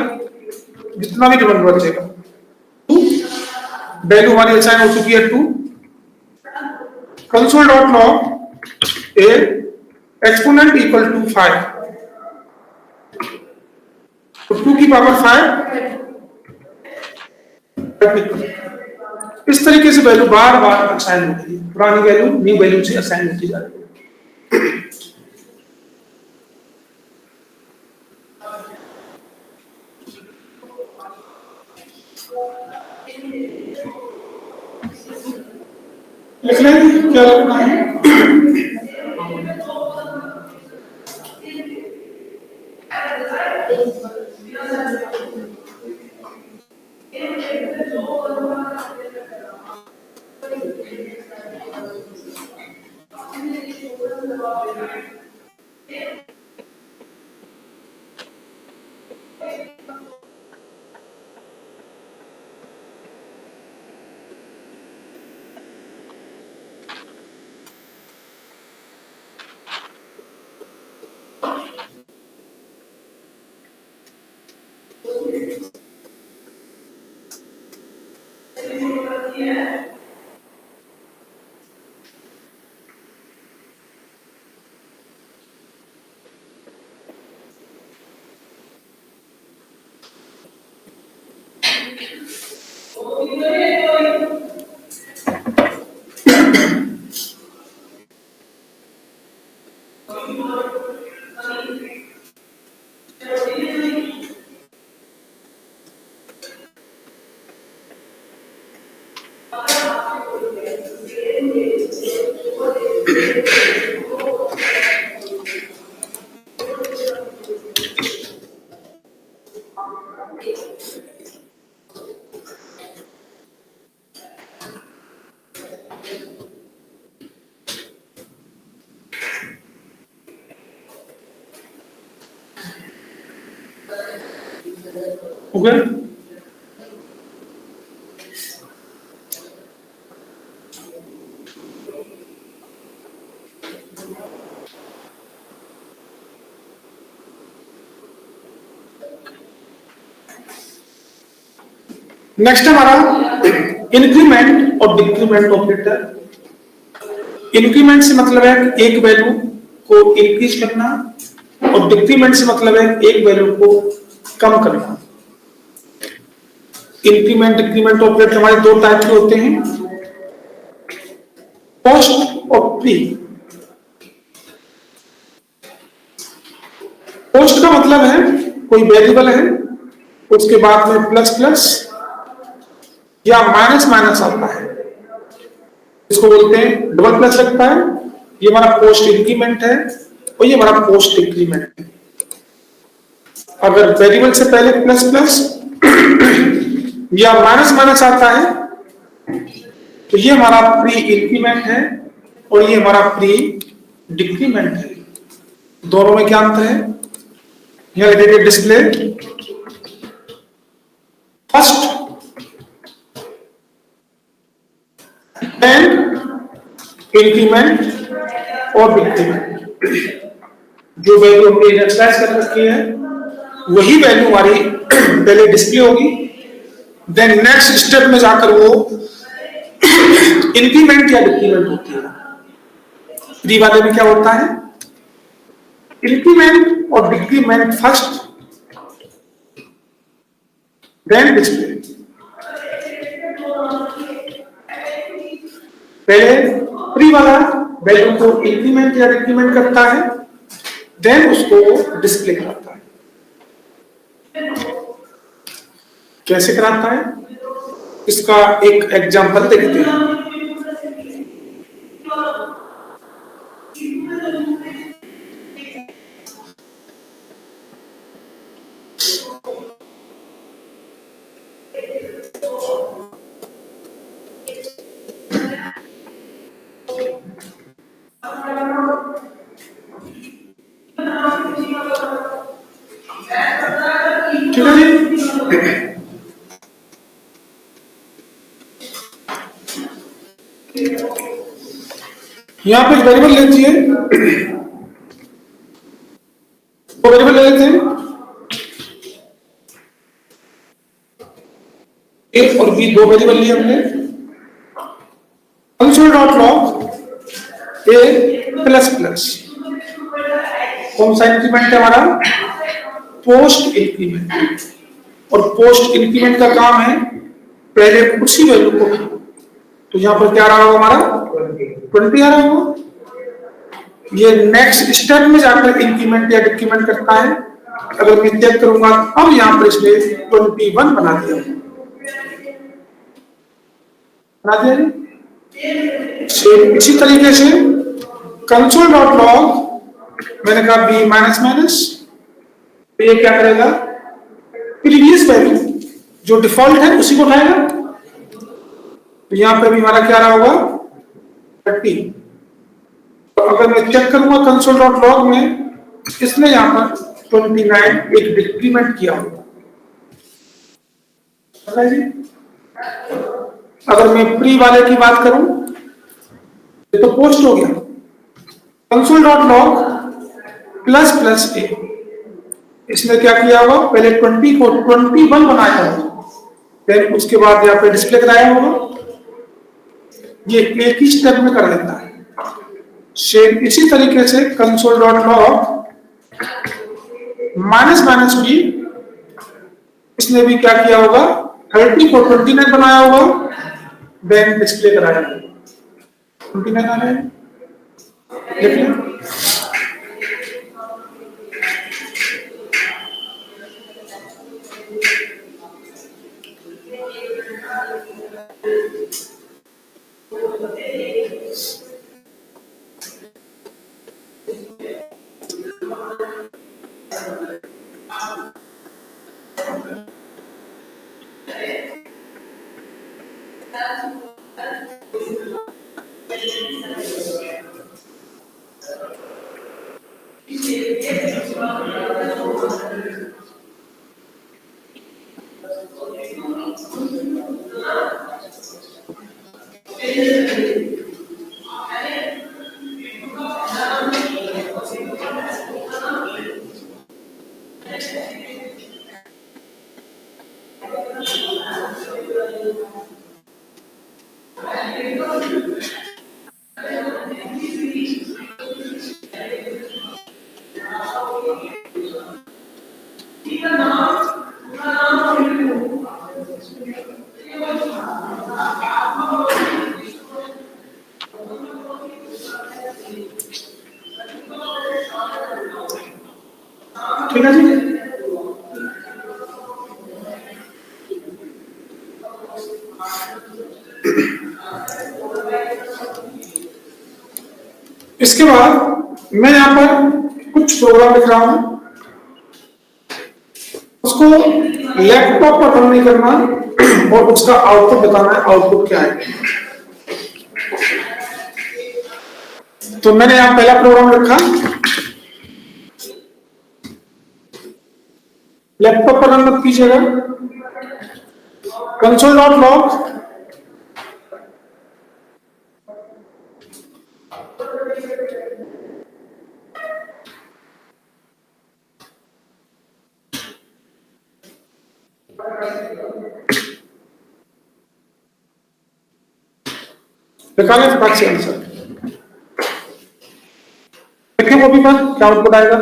[SPEAKER 1] जितना भी रिमाइंडर बचेगा। 2 वैल्यू हमारी असाइन हो चुकी है 2। Console dot log A exponent equal to 5, तो 2 की पावर 5। इस तरीके से वैल्यू बार बार असाइन होती है, पुरानी वैल्यू न्यू वैल्यू से असाइन होती जा रही है। लिख लें क्या लिखना है? हो गया? नेक्स्ट हमारा इंक्रीमेंट और डिक्रीमेंट ऑपरेटर। इंक्रीमेंट से मतलब है एक वैल्यू को इंक्रीज करना, और डिक्रीमेंट से मतलब है एक वैल्यू को कम करना। इंक्रीमेंट डिक्रीमेंट ऑपरेटर हमारे दो टाइप के होते हैं, पोस्ट और प्री। पोस्ट का मतलब है कोई वेरिएबल है, उसके बाद में प्लस प्लस या माइनस माइनस आता है, इसको बोलते हैं डबल प्लस लगता है। ये हमारा पोस्ट इंक्रीमेंट है और ये हमारा पोस्ट डिक्रीमेंट है। अगर वेरिएबल से पहले प्लस प्लस या माइनस माइनस आता है तो ये हमारा प्री इंक्रीमेंट है और ये हमारा प्री डिक्रीमेंट है। दोनों में क्या अंतर है? यहां लिखेंगे डिस्प्ले फर्स्ट एंड इंक्रीमेंट और डिक्रीमेंट। जो वैल्यू हमने इनिशियलाइज कर रखी है वही वैल्यू हमारी पहले डिस्प्ले होगी, देन नेक्स्ट स्टेप में जाकर वो इंक्रीमेंट या डिक्रीमेंट होती है। प्री वाले में क्या होता है? इंक्रीमेंट और डिक्रीमेंट फर्स्ट देन डिस्प्ले। पहले प्री वाला वैल्यू को इंक्रीमेंट या डिक्रीमेंट करता है, देन उसको डिस्प्ले कराता है। कैसे कराता है इसका एक एग्जांपल देखते हैं। ठीक है जी। यहां पे वेरिएबल लेती है, वो वेरिएबल ले लेते हैं ए और बी, दो वेरिएबल लिए हमने। Console dot log A plus plus, कौन सा इंक्रीमेंट है हमारा? Post increment. और पोस्ट इंक्रीमेंट का काम है पहले उसी वैल्यू को, तो यहां पर क्या रहा होगा हमारा 20 आ रहा होगा। ये नेक्स्ट स्टेप में जाकर इंक्रीमेंट या डिक्रीमेंट करता है। अगर मैं चेक करूंगा अब यहां पर इसने 21 बना दिया, बना दिया जी। सेम इसी तरीके से कंसोल डॉट लॉग, मैंने कहा बी माइनस माइनस, तो ये क्या करेगा? प्रीवियस वैल्यू जो डिफॉल्ट है उसी को उठाएगा। तो यहां पे भी हमारा क्या रहा होगा 30। तो अगर मैं चेक करूंगा कंसोल डॉट लॉग में, इसने यहां पर 29 एक डिक्रीमेंट किया होगा, पता है जी। अगर मैं प्री वाले की बात करूं, ये तो पोस्ट हो गया। Console dot log plus plus A, इसने क्या किया होगा? पहले 20 को 21 बनाया होगा, फिर उसके बाद यहाँ पे डिस्प्ले कराया होगा। ये एक ही स्टेप में कर देता है। सेम इसी तरीके से console dot log minus minus B, इसने भी क्या किया होगा? 30 को 29 बनाया होगा, देन डिस्प्ले कराया होगा। 29 आ रहा है, देख लें। ठीक है जी। इसके बाद मैं यहां पर कुछ प्रोग्राम लिख रहा हूं, उसको लैपटॉप पर रन नहीं करना और उसका आउटपुट बताना है, आउटपुट क्या है। तो मैंने यहां पहला प्रोग्राम लिखा, लैपटॉप पर रन मत कीजिएगा। कंसोल डॉट लॉग निकालें फटाक से आंसर, देखिए वो भी पर क्या आउटपुट आएगा।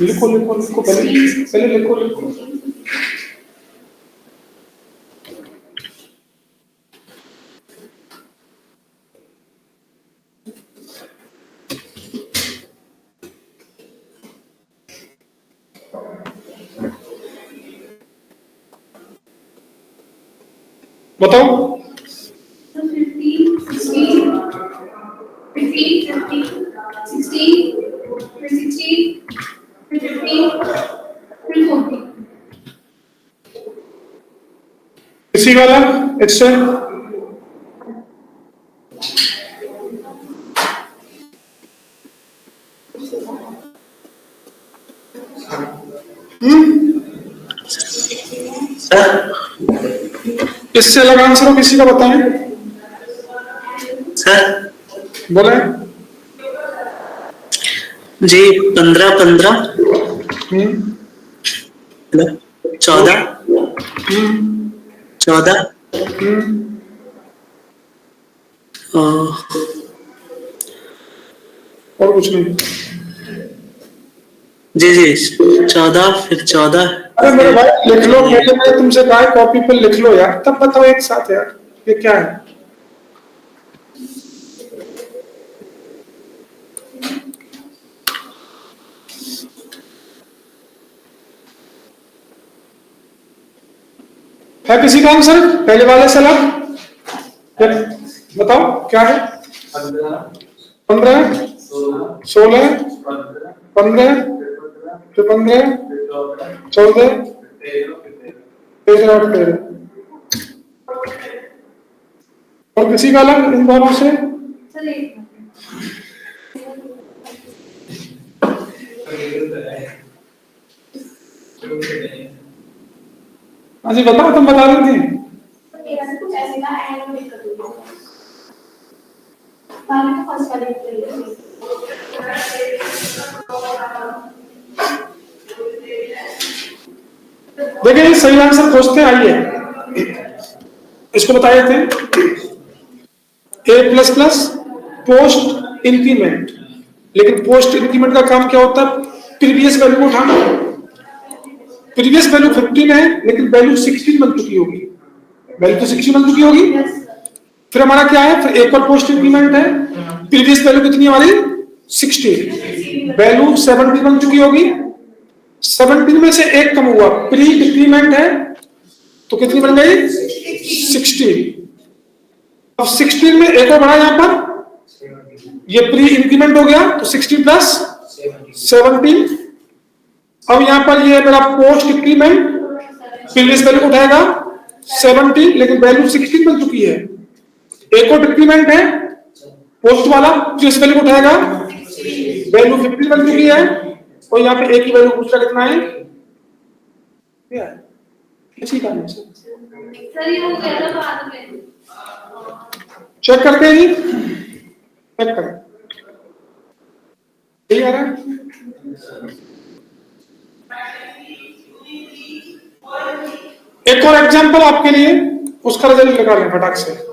[SPEAKER 1] लिखो लिखो लिखो, पहले पहले लिखो लिखो। बताओ।
[SPEAKER 2] 15, 16, 15, 15, 16, फिर 16, फिर 15, फिर 14।
[SPEAKER 1] इसी वाला इससे
[SPEAKER 5] सर
[SPEAKER 1] इससे अलग आंसर हो किसी का बताएं।
[SPEAKER 5] सर
[SPEAKER 1] बोले।
[SPEAKER 5] जी 15 15
[SPEAKER 1] हम्म
[SPEAKER 5] 14
[SPEAKER 1] हम्म
[SPEAKER 5] 14
[SPEAKER 1] हम्म और कुछ नहीं।
[SPEAKER 5] जी जी 14 फिर 14
[SPEAKER 1] अरे मेरे भाई लिख लो, पहले मैंने तुमसे कहा कॉपी पर लिख लो यार, तब बताओ एक साथ यार ये क्या है। है किसी का आंसर पहले वाले से अलग? फिर बताओ क्या है। 15, 16, 15, फिर 15, 14, 13 और 13। और किसी का अलग इन दोनों से?
[SPEAKER 2] सर एक
[SPEAKER 1] हाँ जी बताओ, तुम बता रही थी।
[SPEAKER 2] तो मेरा से कुछ ऐसे का एंड में कर दूंगा। मैंने तो फर्स्ट वाले कर लिया।
[SPEAKER 1] देखिए ये सही आंसर खोजते आइए, इसको बताए थे ए प्लस प्लस पोस्ट इंक्रीमेंट। लेकिन पोस्ट इंक्रीमेंट का काम क्या होता है? प्रीवियस वैल्यू को उठाना। प्रीवियस वैल्यू 15 है लेकिन वैल्यू 16 बन चुकी होगी, वैल्यू तो 16 बन चुकी होगी। फिर हमारा क्या है, फिर एक और पोस्ट इंक्रीमेंट है। प्रीवियस वैल्यू कितनी है हमारी? 16, वैल्यू 70 बन चुकी होगी। 17 में से एक कम हुआ, प्री इंक्रीमेंट है, तो कितनी बन गई? 16। अब 16 में एक और बढ़ा यहां पर, ये प्री इंक्रीमेंट हो गया तो 16 प्लस 17। अब यहां पर ये मेरा पोस्ट इंक्रीमेंट, प्रीवियस वैल्यू को उठाएगा 17 लेकिन वैल्यू 16 बन चुकी है। एक और इंक्रीमेंट है पोस्ट वाला, प्रीवियस वैल्यू को उठाएगा, वैल्यू 50 बन चुकी है। और यहाँ पे एक ही वैल्यू पूछ रहा कितना है, क्या है? इसी का आंसर
[SPEAKER 2] सर ये हो गया था बाद में।
[SPEAKER 1] चेक करते हैं जी, चेक करें यही आ रहा है। एक और एग्जांपल आपके लिए, उसका रिजल्ट निकालें फटाक से।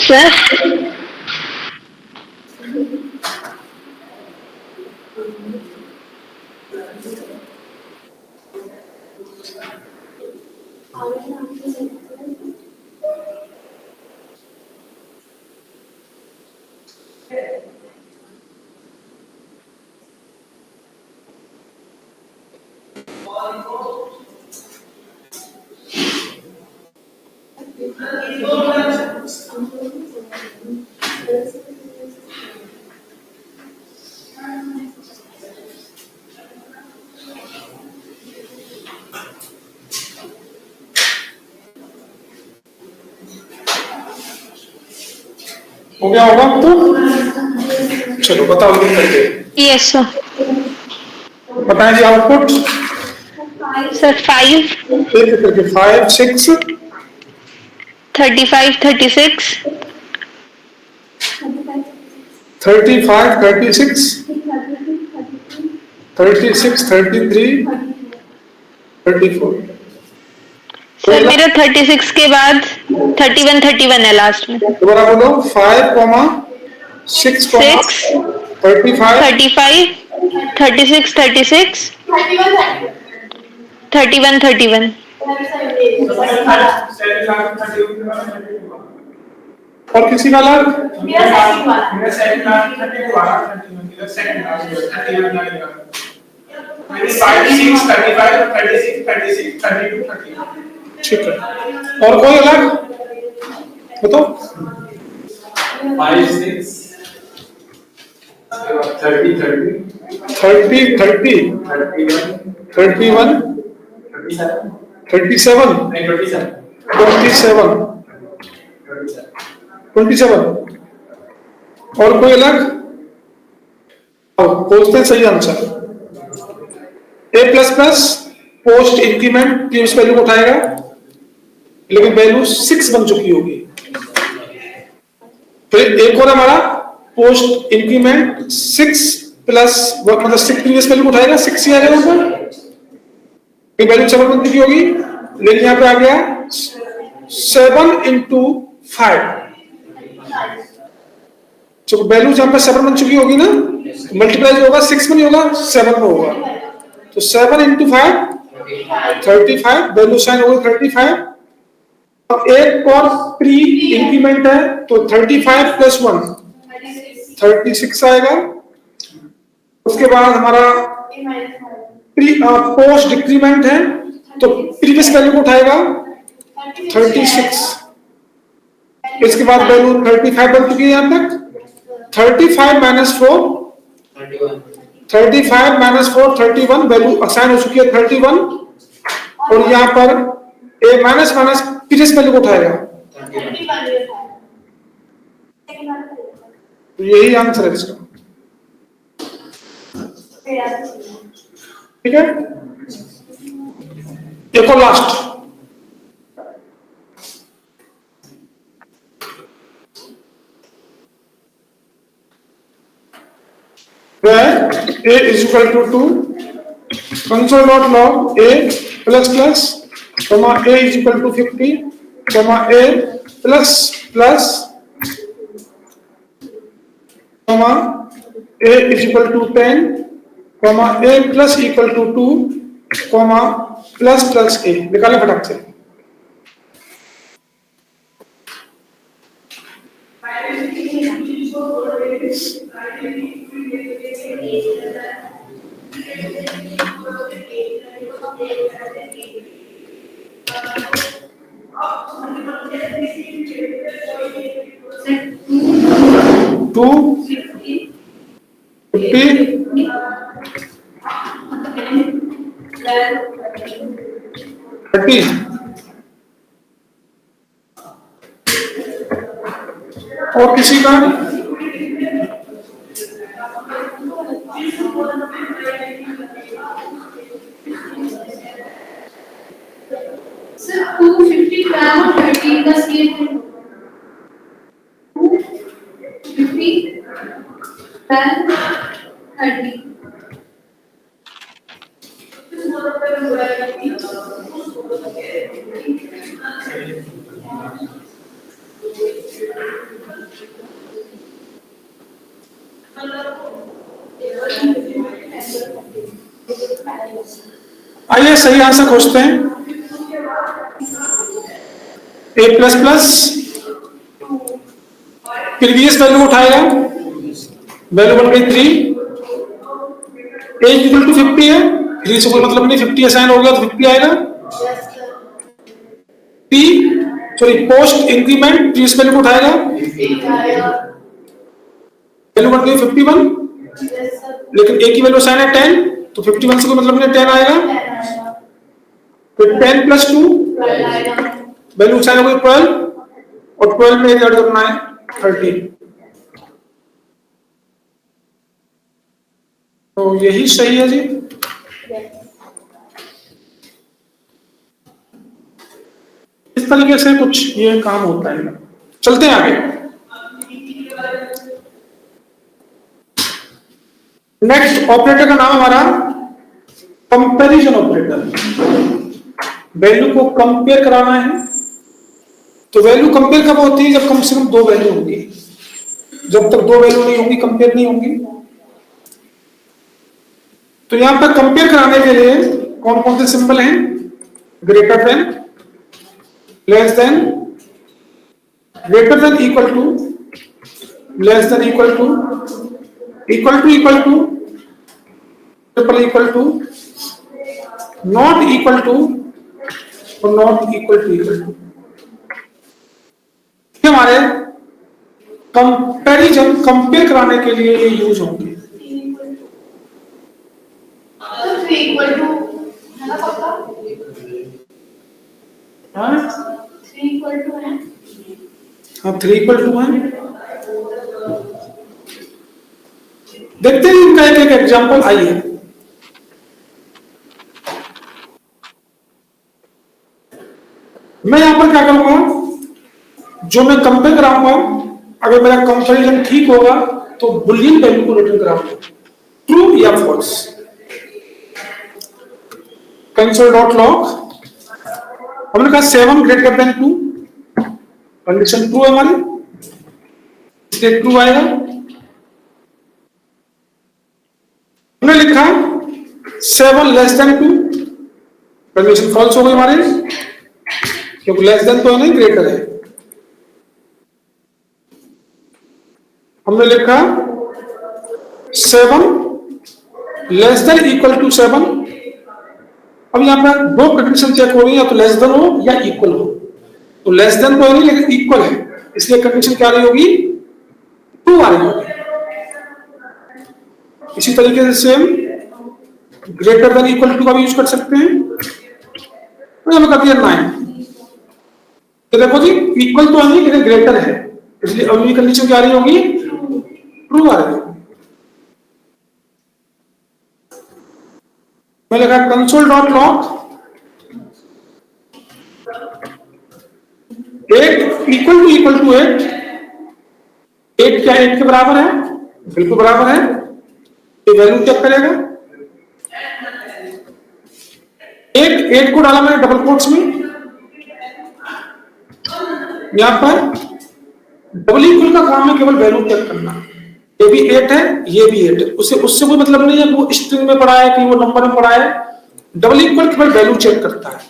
[SPEAKER 3] सर।
[SPEAKER 1] हो गया होगा तो चलो बताओ लिख करके
[SPEAKER 3] यस सर।
[SPEAKER 1] बताएं जी आउटपुट
[SPEAKER 3] सर 5,
[SPEAKER 1] एक करके 5 6
[SPEAKER 3] 35, 36,
[SPEAKER 1] 35 36 36 33 34
[SPEAKER 3] सर मेरा 36 के बाद 31, 31 है लास्ट में।
[SPEAKER 1] दोबारा बोलो 5 6
[SPEAKER 3] 6,
[SPEAKER 1] 35
[SPEAKER 3] 35, 36, 36, 31, 31।
[SPEAKER 1] और किसी का लाभ
[SPEAKER 4] मेरा सेकंड लास्ट 32 आ रहा 31 मेरा सेकंड लास्ट 31 आएगा मेरी 5 6 35 36 36 32 31
[SPEAKER 1] ठीक है और कोई अलग बताओ
[SPEAKER 4] 5 6 30 30
[SPEAKER 1] 30 30 31 37 27 27 और कोई अलग बोलते हैं सही answer A plus plus post increment previous value को उठाएगा लेकिन वैल्यू 6 बन चुकी होगी। फिर एक और हमारा पोस्ट इंक्रीमेंट 6 प्लस मतलब 6 प्रीवियस वैल्यू को उठाएगा 6 ही आ जाएगा ऊपर वैल्यू 7 बन चुकी होगी लेकिन यहाँ पे आ गया 7 into 5 तो वैल्यू जहां पे 7 बन चुकी होगी ना मल्टीप्लाई होगा 6 में नहीं होगा 7 में होगा तो 7 into 5 35 वैल्यू साइन होगी 35 अब एक और प्री इंक्रीमेंट है तो 35 प्लस 1 36 आएगा उसके बाद हमारा प्री पोस्ट डिक्रीमेंट है तो प्रीवियस वैल्यू को उठाएगा 36 इसके बाद वैल्यू 35 बन चुकी है यहां तक 35 minus 4 35 minus 4 31 वैल्यू असाइन हो चुकी है 31 और यहां पर ए माइनस माइनस प्रीवियस वैल्यू को उठाएगा तो यही आंसर है इसका ठीक है एक और last where a is equal to 2 console dot log a plus plus comma a is equal to 50 comma a plus plus comma a is equal to 10 comma a plus equal to 2 comma plus plus a निकालें फटाक से to 50 30 और किसी का
[SPEAKER 2] sir 250 ग्राम और 30 का scale 250 ग्राम 30
[SPEAKER 1] आइए सही आंसर खोजते हैं। ए प्लस प्लस प्रीवियस वैल्यू उठाएगा, वैल्यू बन गई 3, ए इक्वल टू 50 है, 3 से कोई मतलब नहीं, 50 असाइन हो गया तो 50 आएगा। P sorry post increment previous value को उठाएगा, वैल्यू बन गई 51, लेकिन ए की वैल्यू असाइन है 10, तो 51 से कोई मतलब नहीं, 10 आएगा। फिर 10 प्लस 2 वैल्यू असाइन हो गई 12, और 12 में ऐड करना है 13, तो यही सही है जी। इस तरीके से कुछ ये काम होता है। चलते हैं आगे। नेक्स्ट ऑपरेटर का नाम हमारा कंपैरिजन ऑपरेटर। वैल्यू को कंपेयर कराना है, तो वैल्यू कंपेयर कब होती है? जब कम से कम 2 वैल्यू होंगी। जब तक 2 वैल्यू नहीं होंगी कंपेयर नहीं होंगी। तो यहां पर कंपेयर कराने के लिए कौन कौन से सिंबल हैं? Greater than, less than, greater than equal to, less than equal to, equal to, triple equal to, not equal to, और नॉट इक्वल टू। हमारे कंपैरिजन कंपेयर कराने के लिए ये यूज होंगे।
[SPEAKER 2] इक्वल टू है ना पक्का?
[SPEAKER 1] हाँ
[SPEAKER 2] 3 इक्वल टू है।
[SPEAKER 1] हाँ 3 इक्वल टू है। देखते हैं इनका एक एग्जांपल। आइए मैं यहां पर क्या करूंगा, जो मैं कंपेयर कराऊंगा, अगर मेरा कंपैरिजन ठीक होगा तो बुलियन वैल्यू को रिटर्न कराऊंगा, ट्रू या फॉल्स। कंसोल डॉट लॉग, हमने कहा 7 ग्रेटर देन 2, कंडीशन ट्रू है हमारी, इसलिए ट्रू आएगा। हमने लिखा 7 लेस देन 2, कंडीशन फॉल्स हो गई हमारे, क्योंकि लेस देन तो नहीं, ग्रेटर है। हमने लिखा 7 लेस देन इक्वल टू 7। अब यहां पर 2 कंडीशन चेक हो रही है, या तो लेस देन हो या इक्वल हो। तो लेस देन तो नहीं लेकिन इक्वल है, इसलिए कंडीशन क्या रही होगी? ट्रू आ रही होगी। इसी तरीके से same greater than equal to का भी यूज कर सकते हैं। तो हमें कर दिया 9, तो देखो जी इक्वल तो नहीं लेकिन ग्रेटर है, इसलिए अगली कंडीशन क्या आ रही होगी? ट्रू आ रही होगी। मैं लगा console dot log 8 equal to 8, 8 क्या 8 के बराबर है? बिल्कुल बराबर है। तो वैल्यू चेक करेगा, 8 को डाला मैंने डबल कोट्स में। यहां पर डबल इक्वल का काम है केवल वैल्यू चेक करना। ये भी 8 है, ये भी 8 है, उससे कोई मतलब नहीं है कि वो स्ट्रिंग में पड़ा है कि वो नंबर में पड़ा है। डबल इक्वल केवल वैल्यू चेक करता है,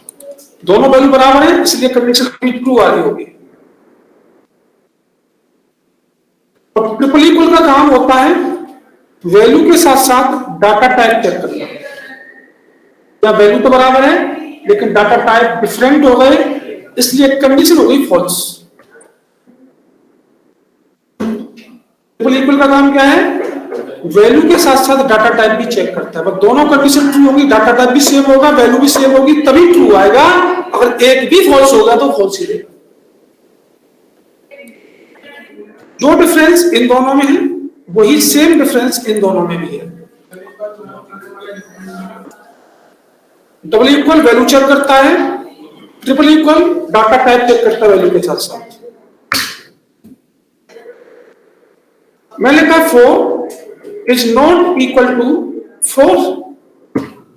[SPEAKER 1] दोनों वैल्यू बराबर है, इसलिए कंडीशन ट्रू आ रही होगी। और ट्रिपल इक्वल का काम होता है वैल्यू के साथ साथ डाटा टाइप चेक करना। या वैल्यू तो बराबर है लेकिन डाटा टाइप डिफरेंट हो गए, इसलिए कंडीशन हो गई फॉल्स। ट्रिपल इक्वल का काम क्या है? वैल्यू के साथ साथ डाटा टाइप भी चेक करता है। बस दोनों कंडीशन ट्रू होगी, डाटा टाइप भी सेम होगा, वैल्यू भी सेम होगी, तभी ट्रू आएगा। अगर एक भी फॉल्स होगा तो फॉल्स ही रहेगा। जो डिफरेंस इन दोनों में है वही सेम डिफरेंस इन दोनों में भी है। डबल इक्वल वैल्यू चेक करता है, triple equal data type check करता है वैल्यू के साथ साथ। मैंने कहा 4 इज नॉट इक्वल टू 4,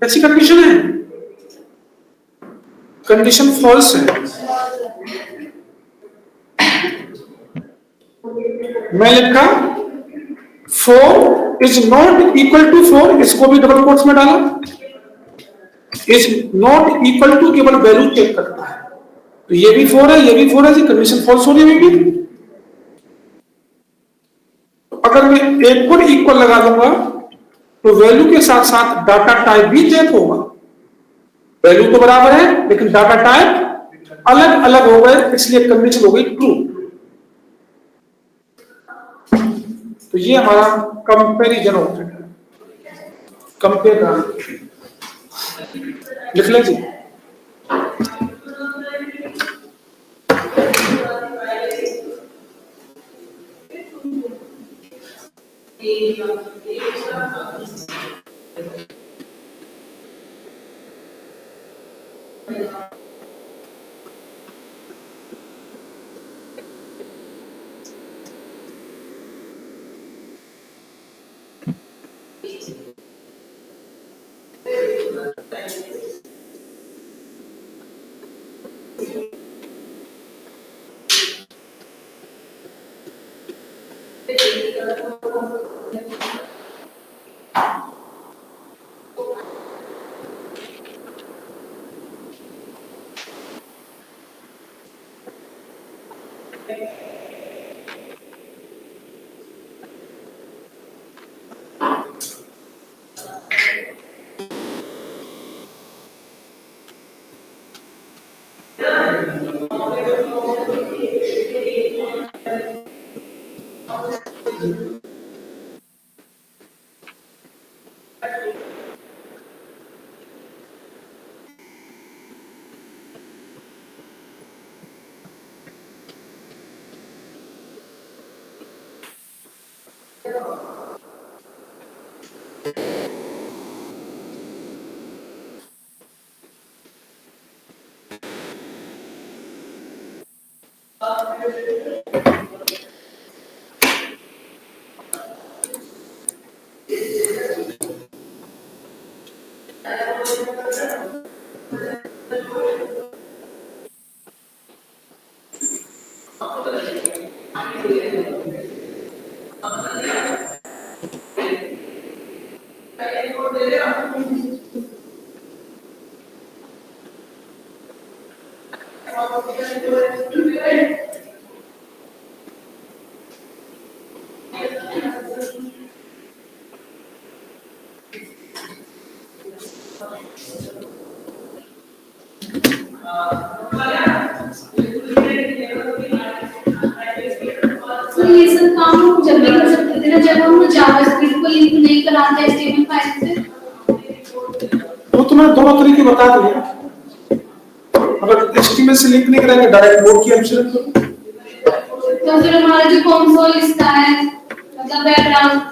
[SPEAKER 1] ऐसी कंडीशन है, कंडीशन फॉल्स है। मैं लिखा 4 इज नॉट इक्वल टू 4, इसको भी डबल कोट्स में डाला, इज नॉट इक्वल टू केवल वैल्यू चेक करता है, तो ये भी 4 है, ये भी 4 है जी, कंडीशन फॉल्स हो रही है। अगर मैं एक को इक्वल लगा दूंगा तो वैल्यू के साथ साथ डाटा टाइप भी चेक होगा। वैल्यू तो बराबर है लेकिन डाटा टाइप अलग अलग हो गए, इसलिए कंडीशन हो गई ट्रू। तो ये हमारा कंपैरिजन ऑपरेटर, कंपेयर लिख लें जी।
[SPEAKER 2] तो ये सब काम हम जब भी कर सकते थे ना, जब हम जावास्क्रिप्ट को लिंक नहीं कराते HTML फाइल से।
[SPEAKER 1] तो तुम्हें दोनों तरीके बता दिए। अगर HTML से लिंक नहीं करेंगे डायरेक्ट बोर्ड की हेल्प से लिंक करो।
[SPEAKER 2] तो फिर हमारा जो कंसोल इसका है, मतलब वेब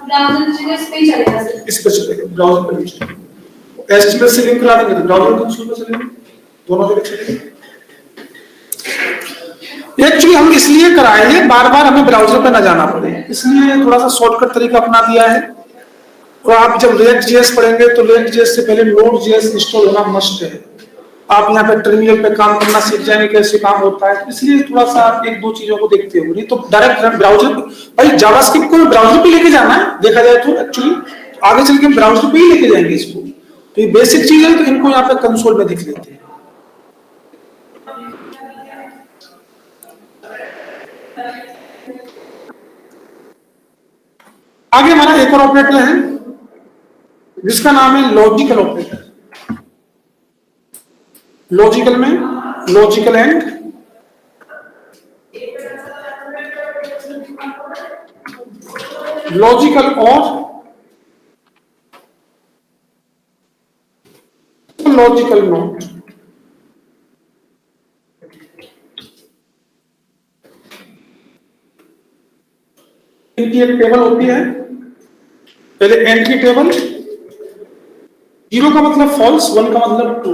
[SPEAKER 2] ब्राउज़र जो इस पे चलेगा सर।
[SPEAKER 1] इस पे चलेगा, ब्राउज़र पे चलेगा। HTML से लिंक करा देंगे तो ब्राउज़र कंसोल पे चलेगा, दोनों जगह चलेगा। एक्चुअली हम इसलिए कराएंगे बार बार हमें ब्राउजर पे ना जाना पड़े, इसलिए थोड़ा सा शॉर्टकट तरीका अपना दिया है। और आप जब React.js पढ़ेंगे तो React.js से पहले Node.js इंस्टॉल होना मस्ट है। आप यहाँ पे टर्मिनल पे काम करना सीख जाएंगे कैसे काम होता है, इसलिए थोड़ा सा आप एक दो चीजों को देखते हो, नहीं तो डायरेक्ट ब्राउजर भाई जावास्क्रिप्ट को ब्राउजर पे लेके जाना है, देखा जाए तो एक्चुअली आगे चल के ब्राउजर पे ही लेके जाएंगे इसको। तो ये बेसिक चीज है, तो इनको यहाँ पे कंसोल में दिख लेते हैं। आगे हमारा एक और ऑपरेटर है जिसका नाम है लॉजिकल ऑपरेटर। लॉजिकल में लॉजिकल एंड लॉजिकल और लॉजिकल नॉट। इनकी एक टेबल होती है, पहले एंड की टेबल, 0 का मतलब फॉल्स, 1 का मतलब ट्रू।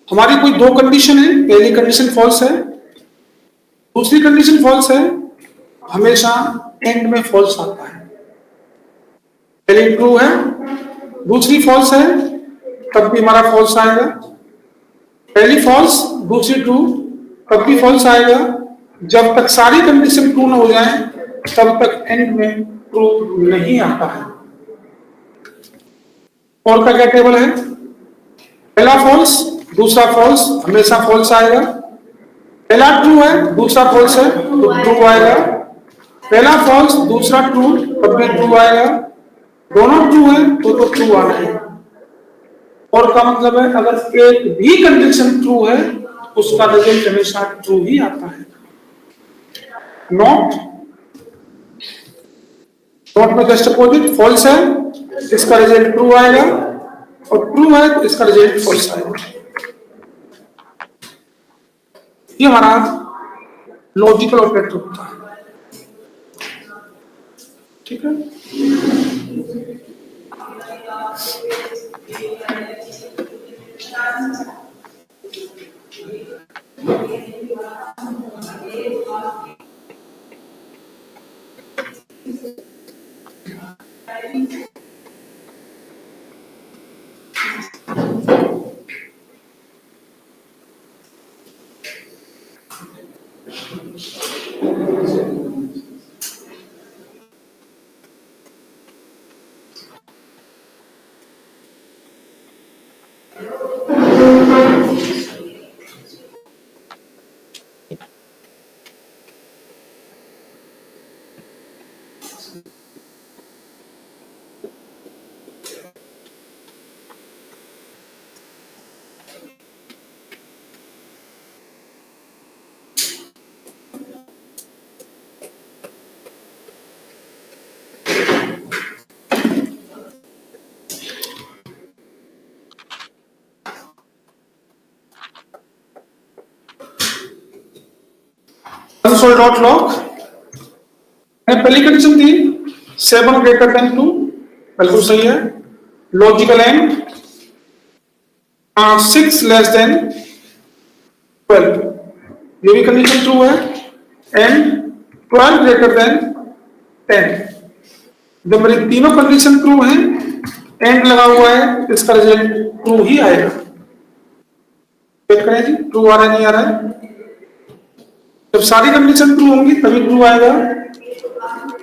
[SPEAKER 1] हमारी कोई दो कंडीशन है, पहली कंडीशन फॉल्स है, दूसरी कंडीशन फॉल्स है, हमेशा एंड में फॉल्स आता है। पहली ट्रू है, दूसरी फॉल्स है, तब भी हमारा फॉल्स आएगा। पहली फॉल्स दूसरी ट्रू, तब भी फॉल्स आएगा। जब तक सारी कंडीशन ट्रू न हो जाए तब तक एंड में ट्रू नहीं आता है। और का क्या टेबल है? पहला फॉल्स, दूसरा फॉल्स, हमेशा फॉल्स आएगा। पहला ट्रू है, दूसरा फॉल्स है तो ट्रू आएगा। पहला फॉल्स, दूसरा ट्रू, तब भी ट्रू आएगा। दोनों ट्रू है तो ट्रू आना है। और का मतलब है अगर एक भी कंडीशन ट्रू है उसका रिजल्ट हमेशा ट्रू ही आता है। नॉट, नॉट में जस्ट अपोजिट, फॉल्स है इसका रिजल्ट ट्रू आएगा और ट्रू है तो इसका रिजल्ट फॉल्स आएगा। ये हमारा लॉजिकल ऑपरेटर होता है। ठीक है, कंसोल डॉट लॉग पहली कंडीशन थी 7 ग्रेटर देन 2, बिल्कुल सही है। लॉजिकल एंड 6 लेस देन 12, ये भी कंडीशन ट्रू है। एंड 12 ग्रेटर देन 10, जब मेरी तीनों कंडीशन ट्रू है, एंड लगा हुआ है, इसका रिजल्ट ट्रू ही आएगा। चेक करें जी, ट्रू आ रहा है नहीं आ रहा है। जब सारी कंडीशन ट्रू होंगी तभी ट्रू आएगा,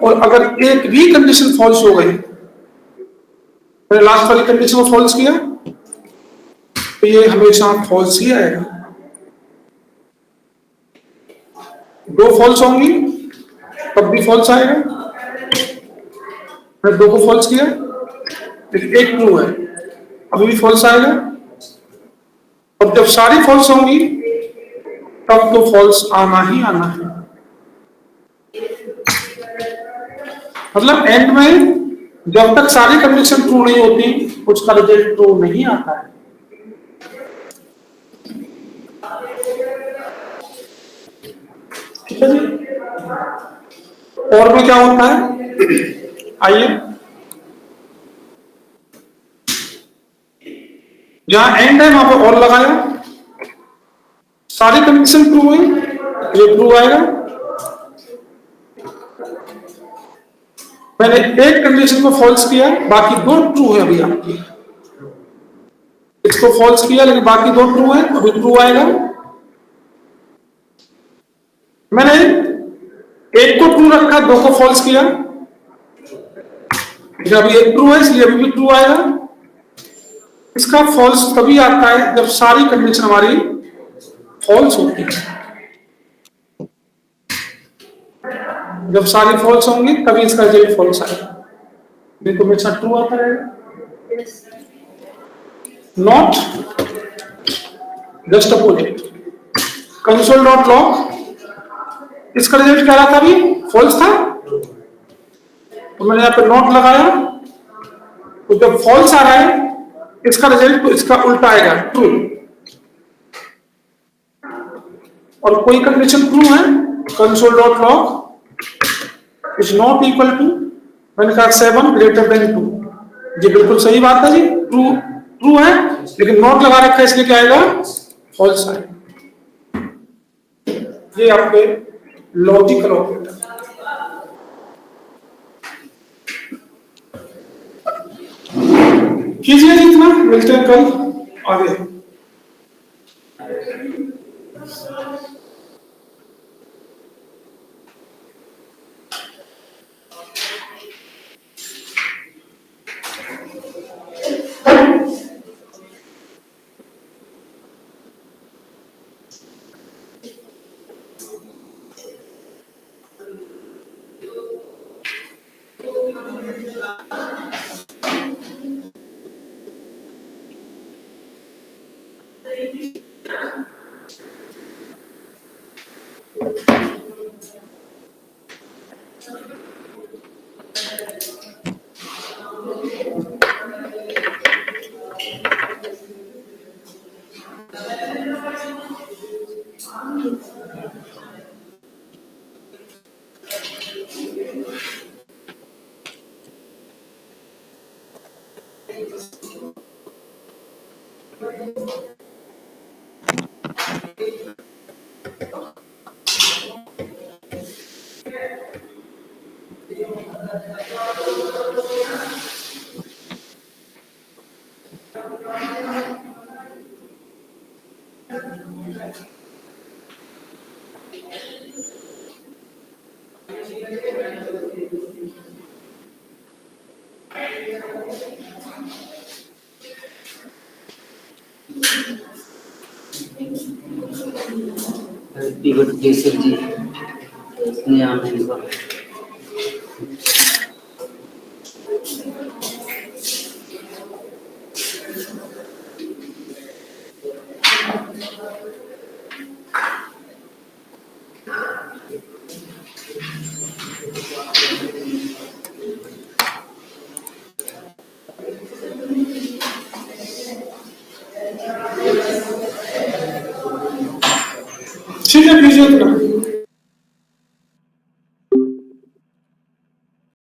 [SPEAKER 1] और अगर एक भी कंडीशन फॉल्स हो गई, मैंने लास्ट वाली कंडीशन को फॉल्स किया तो ये हमेशा फॉल्स ही आएगा। दो फॉल्स होंगी तब भी फॉल्स आएगा। मैंने दो को फॉल्स किया लेकिन एक ट्रू है, अभी भी फॉल्स आएगा। और जब सारी फॉल्स होंगी तब तो फॉल्स आना ही आना है। मतलब एंड में जब तक सारी कंडीशन ट्रू नहीं होती उसका रिजल्ट ट्रू नहीं आता है। ठीक है जी। और में क्या होता है, आइए, जहां एंड है वहां पे और लगाया, सारी कंडीशन ट्रू हुई, ये ट्रू आएगा। मैंने एक कंडीशन को फॉल्स किया, बाकी दो ट्रू है अभी आपकी। इसको फॉल्स किया लेकिन बाकी दो ट्रू है, अभी ट्रू आएगा। मैंने एक को ट्रू रखा, दो को फॉल्स किया, अभी एक ट्रू है इसलिए अभी भी ट्रू आएगा। इसका फॉल्स तभी आता है जब सारी कंडीशन हमारी फॉल्स होती है। जब सारी फॉल्स होंगी तभी इसका रिजल्ट फॉल्स आएगा, नहीं तो हमेशा ट्रू आता रहेगा। Not, just opposite, console dot log, इसका रिजल्ट क्या रहा था, अभी फॉल्स था तो मैंने यहां पे नॉट लगाया, तो जब फॉल्स आ रहा है इसका रिजल्ट तो इसका उल्टा आएगा, ट्रू। और कोई कंडीशन ट्रू है, console dot log is not equal to, मैंने कहा 7 ग्रेटर देन 2, जी बिल्कुल सही बात है जी, ट्रू ट्रू है लेकिन नॉट लगा रखा है इसलिए क्या आएगा, फॉल्स आएगा। ये आपके लॉजिकल ऑपरेटर। कीजिए इतना, मिलते हैं कल आगे।
[SPEAKER 6] हैप्पी बर्थडे सर जी। नया मेंबर।
[SPEAKER 1] ठीक है, कीजिए थोड़ा।